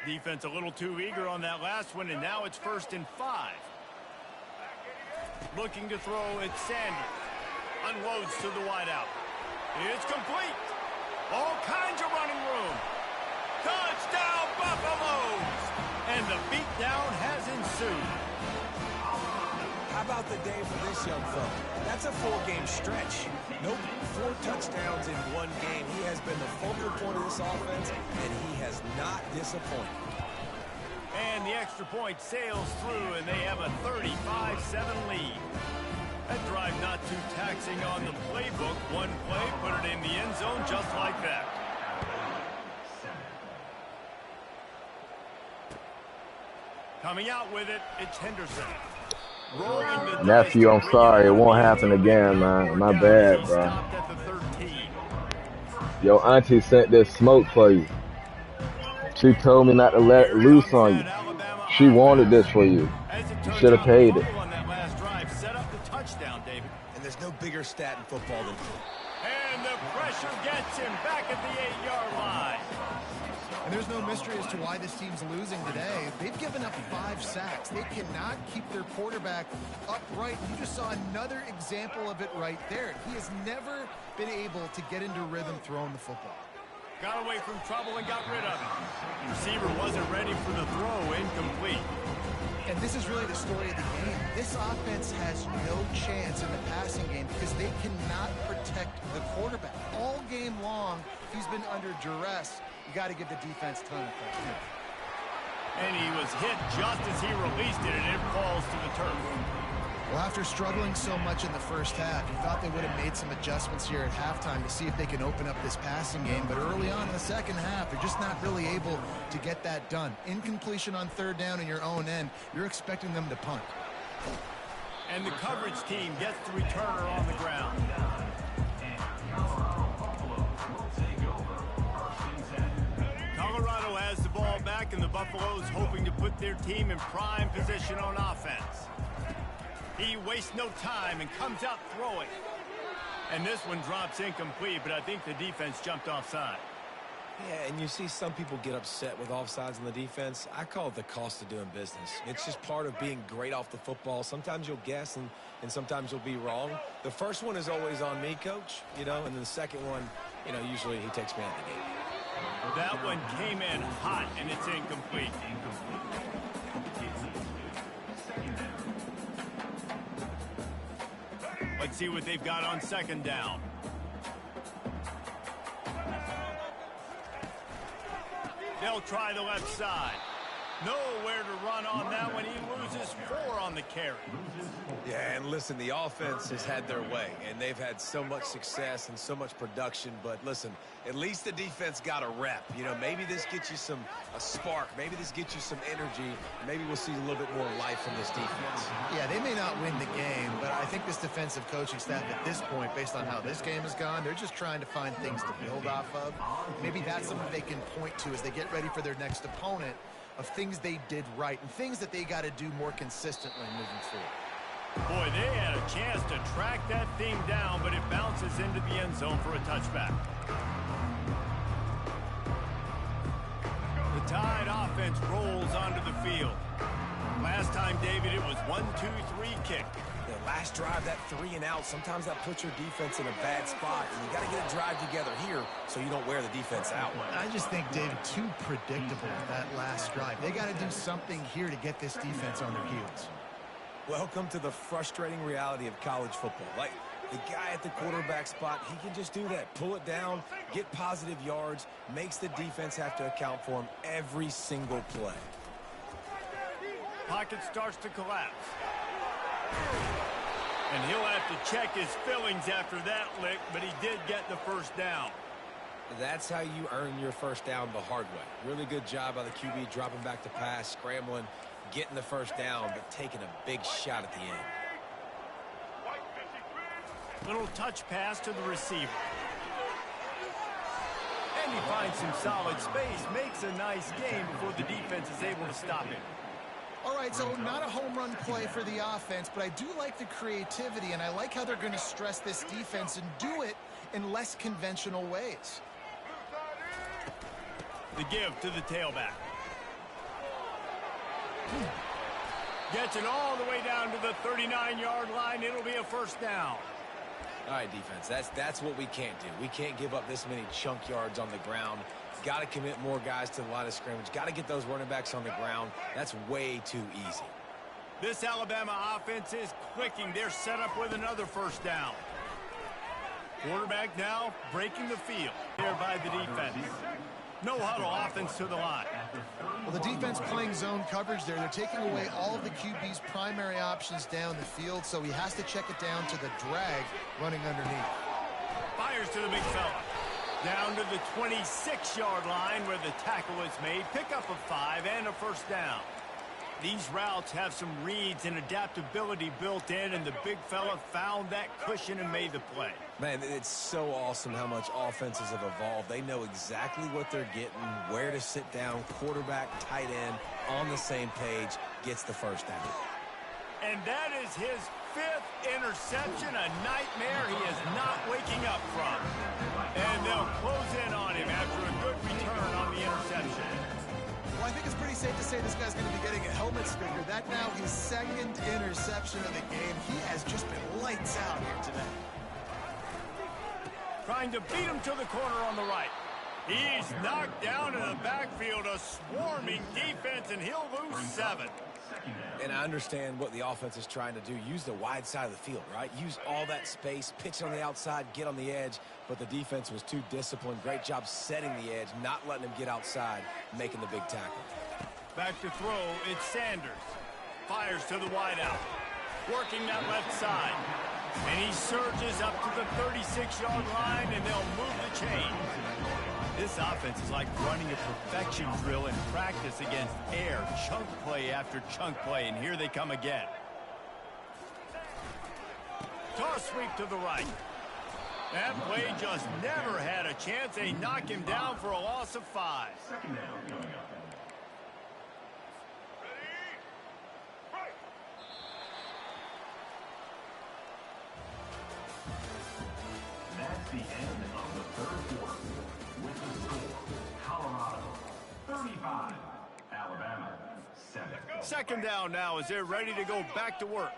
Defense a little too eager on that last one, and now it's 1st and 5. Looking to throw, it's Sanders. Unloads to the wideout. It's complete. All kinds of running room. Touchdown, Buffaloes! And the beatdown has ensued. How about the day for this young fella? That's a 4-game stretch. Nope, 4 touchdowns in 1 game. He has been the focal point of this offense, and he has not disappointed. And the extra point sails through, and they have a 35-7 lead. That drive not too taxing on the playbook. One play, put it in the end zone just like that. Coming out with it, it's Henderson. Nephew, I'm sorry. It won't happen again, man. My bad, bro. Your auntie sent this smoke for you. She told me not to let it loose on you. She wanted this for you. You should have paid it. And there's no bigger stat in football than and the pressure gets him back at the 8-yard line. And there's no mystery as to why this team's losing today. They've given up 5 sacks. They cannot keep their quarterback upright. You just saw another example of it right there. He has never been able to get into rhythm throwing the football. Got away from trouble and got rid of it. The receiver wasn't ready for the throw, incomplete. And this is really the story of the game. This offense has no chance in the passing game because they cannot protect the quarterback. All game long, he's been under duress. You got to give the defense a ton of credit. And he was hit just as he released it, and it falls to the turf. Well, after struggling so much in the first half, you thought they would have made some adjustments here at halftime to see if they can open up this passing game. But early on in the second half, they're just not really able to get that done. Incompletion on 3rd down in your own end, you're expecting them to punt. And the coverage team gets the returner on the ground. Colorado has the ball back, and the Buffaloes hoping to put their team in prime position on offense. He wastes no time and comes out throwing. And this one drops incomplete, but I think the defense jumped offside. Yeah, and you see some people get upset with offsides in the defense. I call it the cost of doing business. It's just part of being great off the football. Sometimes you'll guess, and sometimes you'll be wrong. The first one is always on me, Coach, and then the second one, usually he takes me out of the game. That one came in hot, and it's incomplete. Let's see what they've got on 2nd down. They'll try the left side. Nowhere to run on that one. He loses 4 on the carry. Yeah, and listen, the offense has had their way, and they've had so much success and so much production. But listen, at least the defense got a rep. Maybe this gets you a spark. Maybe this gets you some energy. Maybe we'll see a little bit more life from this defense. Yeah, they may not win the game, but I think this defensive coaching staff at this point, based on how this game has gone, they're just trying to find things to build off of. Maybe that's something they can point to as they get ready for their next opponent, of things they did right and things that they got to do more consistently moving forward. Boy, they had a chance to track that thing down, but it bounces into the end zone for a touchback. The Tide offense rolls onto the field. Last time, David, it was 1-2-3 kick. Yeah, Last drive, that 3 and out, sometimes that puts your defense in a bad spot, and you got to get a drive together here so you don't wear the defense out. I just think, David, too predictable with that last drive. They got to do something here to get this defense on their heels. Welcome to the frustrating reality of college football. Like, the guy at the quarterback spot, he can just do that. Pull it down, get positive yards, makes the defense have to account for him every single play. Pocket starts to collapse. And he'll have to check his fillings after that lick, but he did get the first down. That's how you earn your first down the hard way. Really good job by the QB dropping back to pass, scrambling, getting the first down, but taking a big shot at the end. Little touch pass to the receiver. And he finds some solid space, makes a nice gain before the defense is able to stop him. All right, so not a home run play for the offense, but I do like the creativity, and I like how they're going to stress this defense and do it in less conventional ways. The give to the tailback. Gets it all the way down to the 39-yard line. It'll be a first down. All right, defense, that's what we can't do. We can't give up this many chunk yards on the ground. Got to commit more guys to the line of scrimmage. Got to get those running backs on the ground. That's way too easy. This Alabama offense is clicking. They're set up with another first down. Quarterback now breaking the field here by the defense. No huddle offense to the line. Well, the defense playing zone coverage there. They're taking away all of the QB's primary options down the field, so he has to check it down to the drag running underneath. Fires to the big fella. Down to the 26-yard line where the tackle is made. Pickup of 5 and a first down. These routes have some reads and adaptability built in, and the big fella found that cushion and made the play. Man, it's so awesome how much offenses have evolved. They know exactly what they're getting, where to sit down, quarterback, tight end, on the same page, gets the first down. And that is his 5th interception, a nightmare he is not waking up from. And they'll close in on him after a good return on the interception. Well, I think it's pretty safe to say this guy's going to be getting a helmet sticker. That now his 2nd interception of the game. He has just been lights out here today. Trying to beat him to the corner on the right. He's knocked down in the backfield, a swarming defense, and he'll lose 7. And I understand what the offense is trying to do. Use the wide side of the field, right? Use all that space, pitch on the outside, get on the edge. But the defense was too disciplined. Great job setting the edge, not letting him get outside, making the big tackle. Back to throw, it's Sanders. Fires to the wideout. Working that left side. And he surges up to the 36-yard line, and they'll move the chain. This offense is like running a perfection drill in practice against air. Chunk play after chunk play, and here they come again. Toss sweep to the right. That play just never had a chance. They knock him down for a loss of 5. That's the end of the 3rd quarter. With the score, Colorado 35, Alabama 7. 2nd down now as they're ready to go back to work.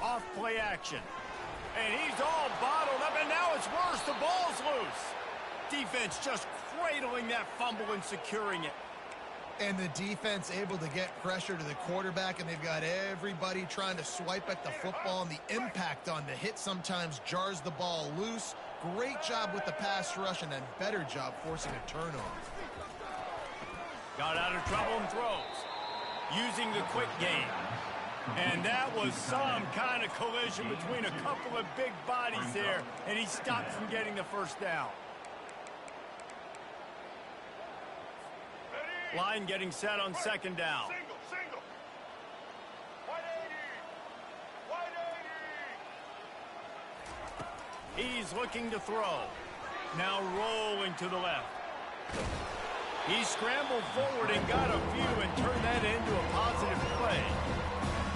Off play action. And he's all bottled up, and now it's worse. The ball's loose. Defense just cradling that fumble and securing it. And the defense able to get pressure to the quarterback, and they've got everybody trying to swipe at the football, and the impact on the hit sometimes jars the ball loose. Great job with the pass rush, and a better job forcing a turnover. Got out of trouble and throws. Using the quick game. And that was some kind of collision between a couple of big bodies there, and he stopped from getting the first down. Line getting set on 2nd down. Single. Wide 80. He's looking to throw. Now rolling to the left. He scrambled forward and got a few and turned that into a positive play.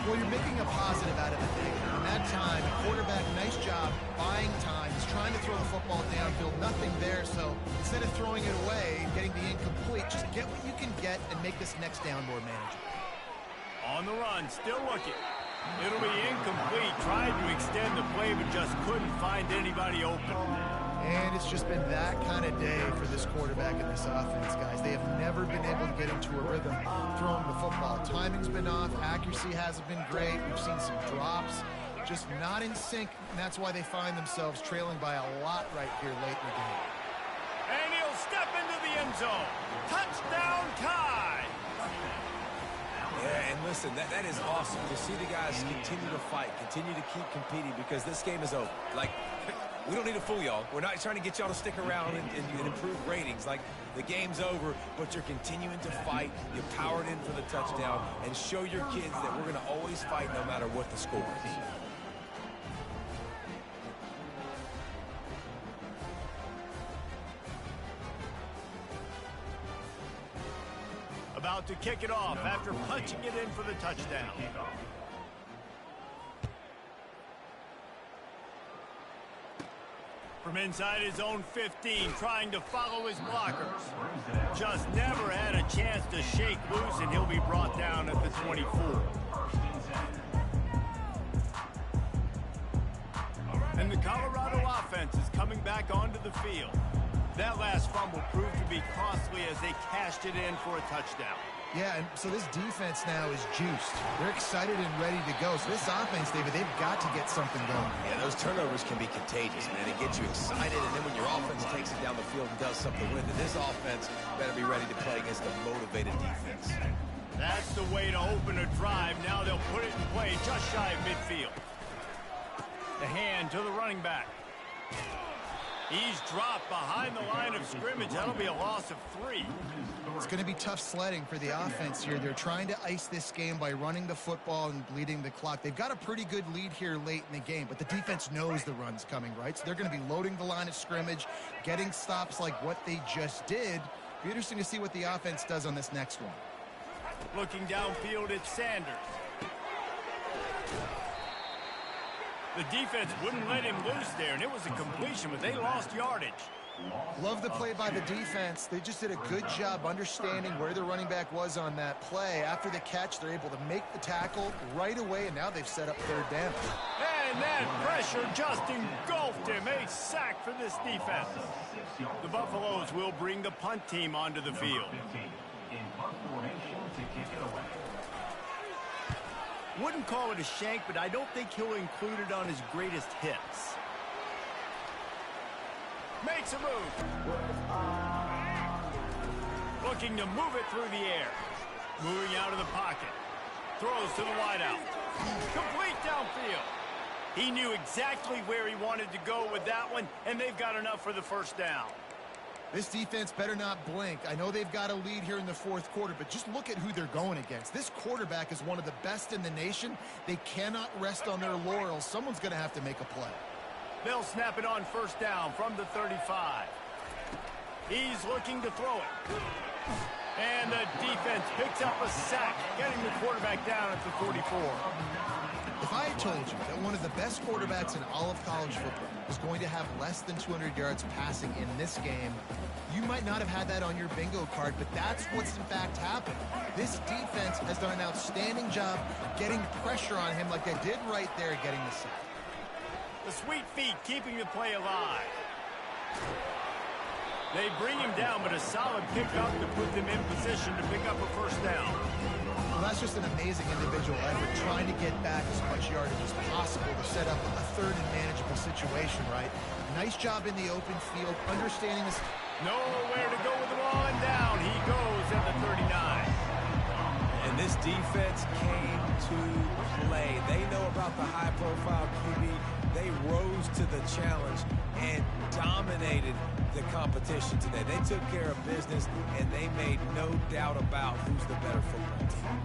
Well, you're making a positive out of a negative. In that time, quarterback, nice job buying time. He's trying to throw the football downfield. Nothing there, so instead of throwing it away and getting the incomplete, just get what you can get and make this next down more manageable. On the run, still looking. It'll be incomplete. Tried to extend the play, but just couldn't find anybody open. And it's just been that kind of day for this quarterback and this offense, guys. They have never been able to get into a rhythm throwing the football. Timing's been off. Accuracy hasn't been great. We've seen some drops. Just not in sync, and that's why they find themselves trailing by a lot right here late in the game. And he'll step into the end zone. Touchdown, Tide! Yeah, and listen, that is awesome to see the guys continue to fight, continue to keep competing, because this game is over. Like, we don't need to fool y'all. We're not trying to get y'all to stick around and improve ratings. Like, the game's over, but you're continuing to fight. You powered in for the touchdown, and show your kids that we're going to always fight no matter what the score is. About to kick it off after punching it in for the touchdown. From inside his own 15, trying to follow his blockers. Just never had a chance to shake loose, and he'll be brought down at the 24. And the Colorado offense is coming back onto the field. That last fumble proved to be costly as they cashed it in for a touchdown. Yeah, and so this defense now is juiced. They're excited and ready to go. So this offense, David, they've got to get something going. Yeah, those turnovers can be contagious, man. They get you excited, and then when your offense takes it down the field and does something with it, this offense better be ready to play against a motivated defense. That's the way to open a drive. Now they'll put it in play just shy of midfield. The hand to the running back. He's dropped behind the line of scrimmage. That'll be a loss of 3. It's going to be tough sledding for the offense here. They're trying to ice this game by running the football and bleeding the clock. They've got a pretty good lead here late in the game, but the defense knows the run's coming, right? So they're going to be loading the line of scrimmage, getting stops like what they just did. Be interesting to see what the offense does on this next one. Looking downfield at Sanders. The defense wouldn't let him loose there, and it was a completion, but they lost yardage. Love the play by the defense. They just did a good job understanding where the running back was on that play. After the catch, they're able to make the tackle right away, and now they've set up third down. And that pressure just engulfed him. A sack for this defense. The Buffaloes will bring the punt team onto the field. In punt formation to kick it away. Wouldn't call it a shank, but I don't think he'll include it on his greatest hits. Makes a move. Looking to move it through the air. Moving out of the pocket. Throws to the wideout. Complete downfield. He knew exactly where he wanted to go with that one, and they've got enough for the first down. This defense better not blink. I know they've got a lead here in the fourth quarter, but just look at who they're going against. This quarterback is one of the best in the nation. They cannot rest on their laurels. Someone's going to have to make a play. They'll snap it on first down from the 35. He's looking to throw it. And the defense picks up a sack, getting the quarterback down at the 44. If I had told you that one of the best quarterbacks in all of college football was going to have less than 200 yards passing in this game, you might not have had that on your bingo card, but that's what's in fact happened. This defense has done an outstanding job getting pressure on him like they did right there, getting the sack. The sweet feet keeping the play alive. They bring him down, but a solid pickup to put them in position to pick up a first down. Well, that's just an amazing individual effort, trying to get back as much yardage as possible to set up a third and manageable situation, right? Nice job in the open field, understanding this. Nowhere to go with the ball, and down he goes at the 39. And this defense came to play. They know about the high-profile QB. They rose to the challenge and dominated the competition today. They took care of business, and they made no doubt about who's the better football team.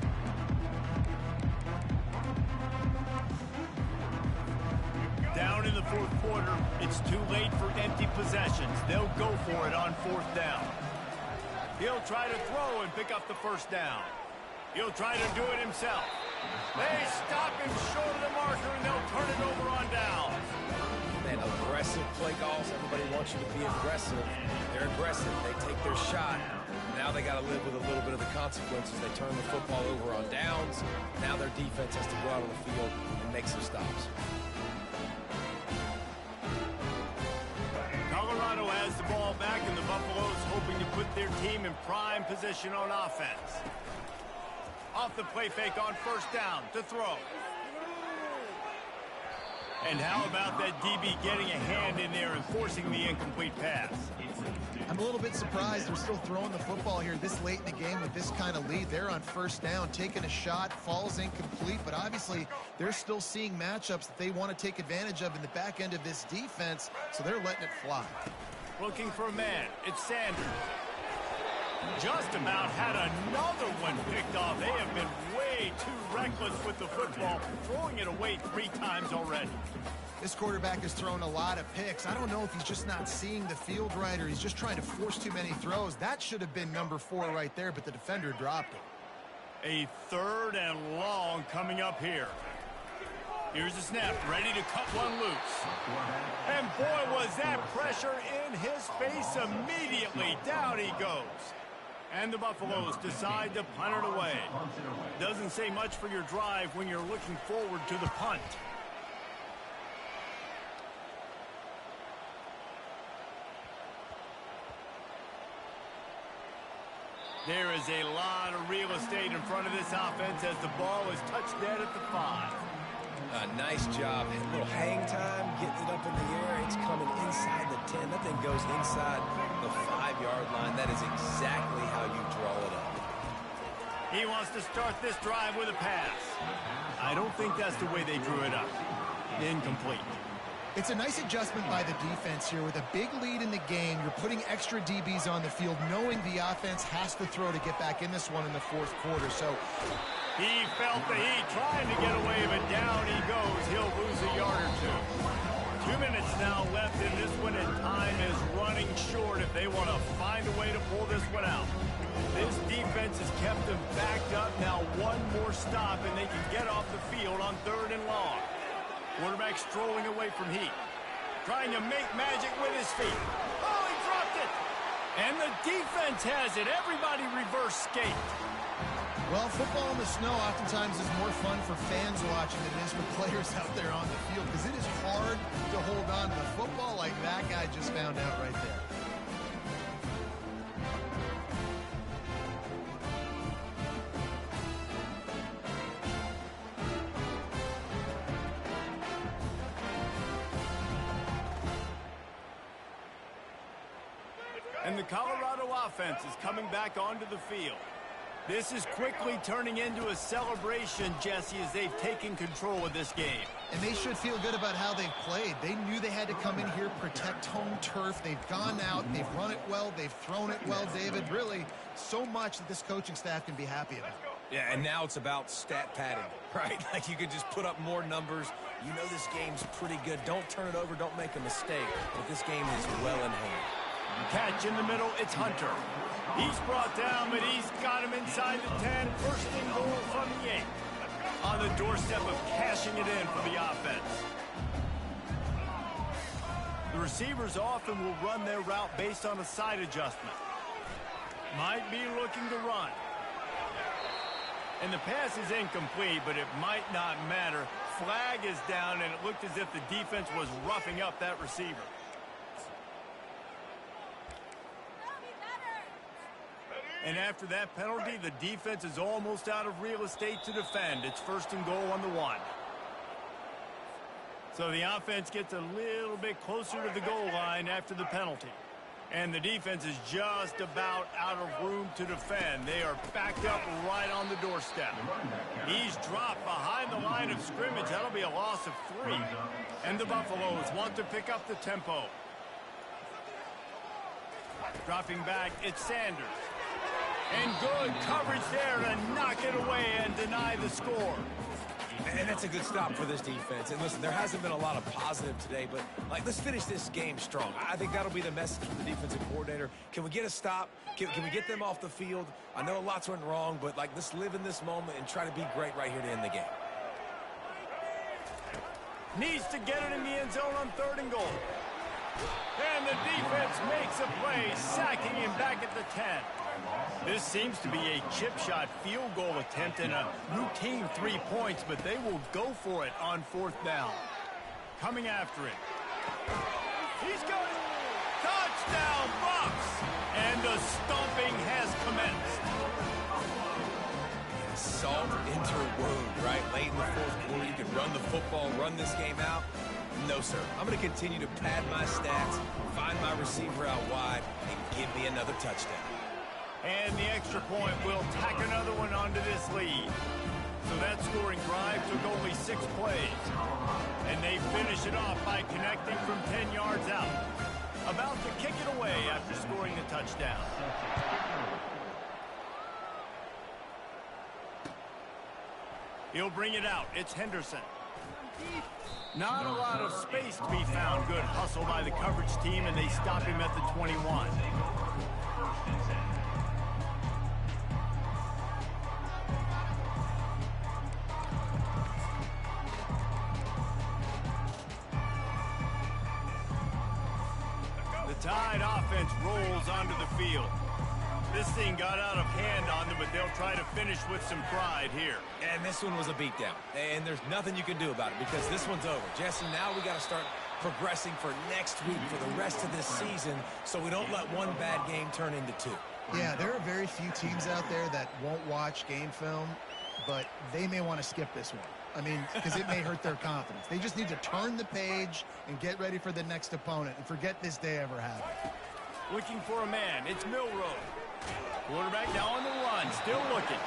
Down in the fourth quarter, it's too late for empty possessions. They'll go for it on fourth down. He'll try to throw and pick up the first down. He'll try to do it himself. They stop him short of the marker, and they'll turn it over on down. Man, aggressive play calls. Everybody wants you to be aggressive. They're aggressive. They take their shot. Now they got to live with a little bit of the consequences. They turn the football over on downs. Now their defense has to go out on the field and make some stops. Colorado has the ball back, and the Buffaloes hoping to put their team in prime position on offense. Off the play fake on first down to throw. And how about that DB getting a hand in there and forcing the incomplete pass? I'm a little bit surprised they're still throwing the football here this late in the game with this kind of lead. They're on first down, taking a shot, falls incomplete, but obviously they're still seeing matchups that they want to take advantage of in the back end of this defense, so they're letting it fly. Looking for a man. It's Sanders. Just about had another one picked off. They have been way too reckless with the football, throwing it away 3 times already. This quarterback has thrown a lot of picks. I don't know if he's just not seeing the field right or he's just trying to force too many throws. That should have been number 4 right there, but the defender dropped it. A 3rd and long coming up here. Here's the snap, ready to cut one loose. And boy, was that pressure in his face immediately. Down he goes. And the Buffaloes decide to punt it away. Doesn't say much for your drive when you're looking forward to the punt. There is a lot of real estate in front of this offense as the ball is touched dead at the 5. Nice job. A little hang time, getting it up in the air. It's coming inside the 10. That thing goes inside the 5-yard line. That is exactly how you draw it up. He wants to start this drive with a pass. I don't think that's the way they drew it up. Incomplete. It's a nice adjustment by the defense here. With a big lead in the game, you're putting extra DBs on the field, knowing the offense has to throw to get back in this one in the 4th quarter. So he felt the heat, trying to get away, but down he goes. He'll lose a yard or 2. 2 minutes now left in this one, and time is running short if they want to find a way to pull this one out. This defense has kept them backed up. Now one more stop, and they can get off the field on 3rd and long. Quarterback strolling away from heat. Trying to make magic with his feet. Oh, he dropped it! And the defense has it. Everybody reverse skate. Well, football in the snow oftentimes is more fun for fans watching than it is for players out there on the field, because it is hard to hold on to the football like that guy just found out right there. And the Colorado offense is coming back onto the field. This is quickly turning into a celebration, Jesse, as they've taken control of this game. And they should feel good about how they've played. They knew they had to come in here, protect home turf. They've gone out, they've run it well, they've thrown it well, David. Really, so much that this coaching staff can be happy about. Yeah, and now it's about stat padding, right? Like you could just put up more numbers. You know this game's pretty good. Don't turn it over, don't make a mistake. But this game is well in hand. Catch in the middle, it's Hunter. He's brought down, but he's got him inside the 10. First and goal from the 8. On the doorstep of cashing it in for the offense. The receivers often will run their route based on a side adjustment. Might be looking to run. And the pass is incomplete, but it might not matter. Flag is down, and it looked as if the defense was roughing up that receiver. And after that penalty, the defense is almost out of real estate to defend. It's first and goal on the 1. So the offense gets a little bit closer to the goal line after the penalty. And the defense is just about out of room to defend. They are backed up right on the doorstep. He's dropped behind the line of scrimmage. That'll be a loss of 3. And the Buffaloes want to pick up the tempo. Dropping back, it's Sanders. And good coverage there to knock it away and deny the score. And that's a good stop for this defense. And listen, there hasn't been a lot of positive today, but like, let's finish this game strong. I think that'll be the message from the defensive coordinator. Can we get a stop? Can we get them off the field? I know lots went wrong, but like, let's live in this moment and try to be great right here to end the game. Needs to get it in the end zone on 3rd and goal. And the defense makes a play, sacking him back at the 10. This seems to be a chip shot field goal attempt and a routine 3 points, but they will go for it on 4th down. Coming after it. He's got it. Touchdown, Bucks! And the stomping has commenced. Salt into a wound, right? Late in the 4th quarter, you can run the football, run this game out. No, sir. I'm going to continue to pad my stats, find my receiver out wide, and give me another touchdown. And the extra point will tack another one onto this lead. So that scoring drive took only 6 plays. And they finish it off by connecting from 10 yards out. About to kick it away after scoring the touchdown. He'll bring it out. It's Henderson. Not a lot of space to be found. Good hustle by the coverage team, and they stop him at the 21. The Tide offense rolls onto the field. This thing got out of hand on them, but they'll try to finish with some pride here. And this one was a beatdown. And there's nothing you can do about it because this one's over. Jesse, now we got to start progressing for next week, for the rest of this season, so we don't let one bad game turn into 2. Yeah, there are very few teams out there that won't watch game film, but they may want to skip this one. I mean, because it may hurt their confidence. They just need to turn the page and get ready for the next opponent and forget this day ever happened. Looking for a man. It's Milrow. Quarterback now on the run, still looking.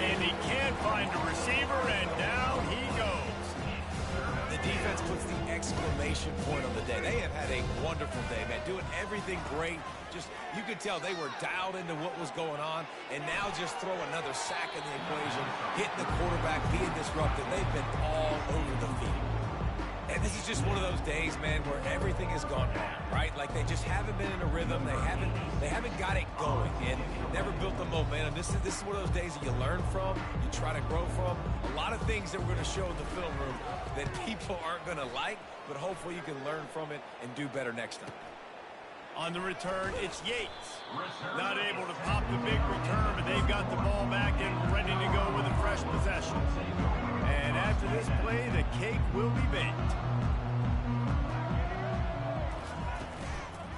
And he can't find a receiver, and down he goes. The defense puts the exclamation point on the day. They have had a wonderful day, man. Doing everything great. Just, you could tell they were dialed into what was going on, and now just throw another sack in the equation, hitting the quarterback, being disruptive. They've been all over the field. And this is just one of those days, man, where everything has gone wrong, right? Like they just haven't been in a rhythm. They haven't got it going and never built the momentum. This is one of those days that you learn from, you try to grow from. A lot of things that we're going to show in the film room that people aren't going to like, but hopefully you can learn from it and do better next time. On the return, it's Yates. Not able to pop the big return, but they've got the ball back and ready to go with a fresh possession. And after this play, the cake will be baked.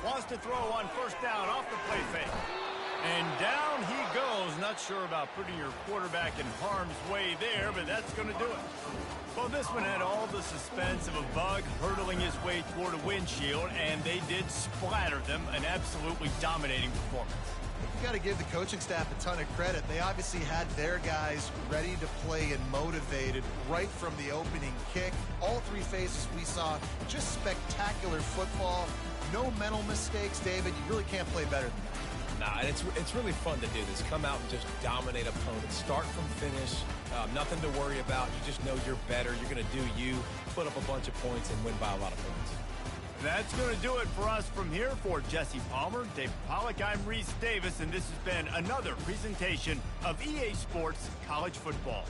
Wants to throw on 1st down off the play fake. And down he goes. Not sure about putting your quarterback in harm's way there, but that's going to do it. Well, this one had all the suspense of a bug hurtling his way toward a windshield, and they did splatter them. An absolutely dominating performance. You got to give the coaching staff a ton of credit. They obviously had their guys ready to play and motivated right from the opening kick. All 3 phases we saw, just spectacular football. No mental mistakes, David. You really can't play better than that. Nah, it's really fun to do this. Come out and just dominate opponents. Start from finish. Nothing to worry about. You just know you're better. You're going to do you, put up a bunch of points, and win by a lot of points. That's going to do it for us from here. For Jesse Palmer, Dave Pollack, I'm Reese Davis, and this has been another presentation of EA Sports College Football.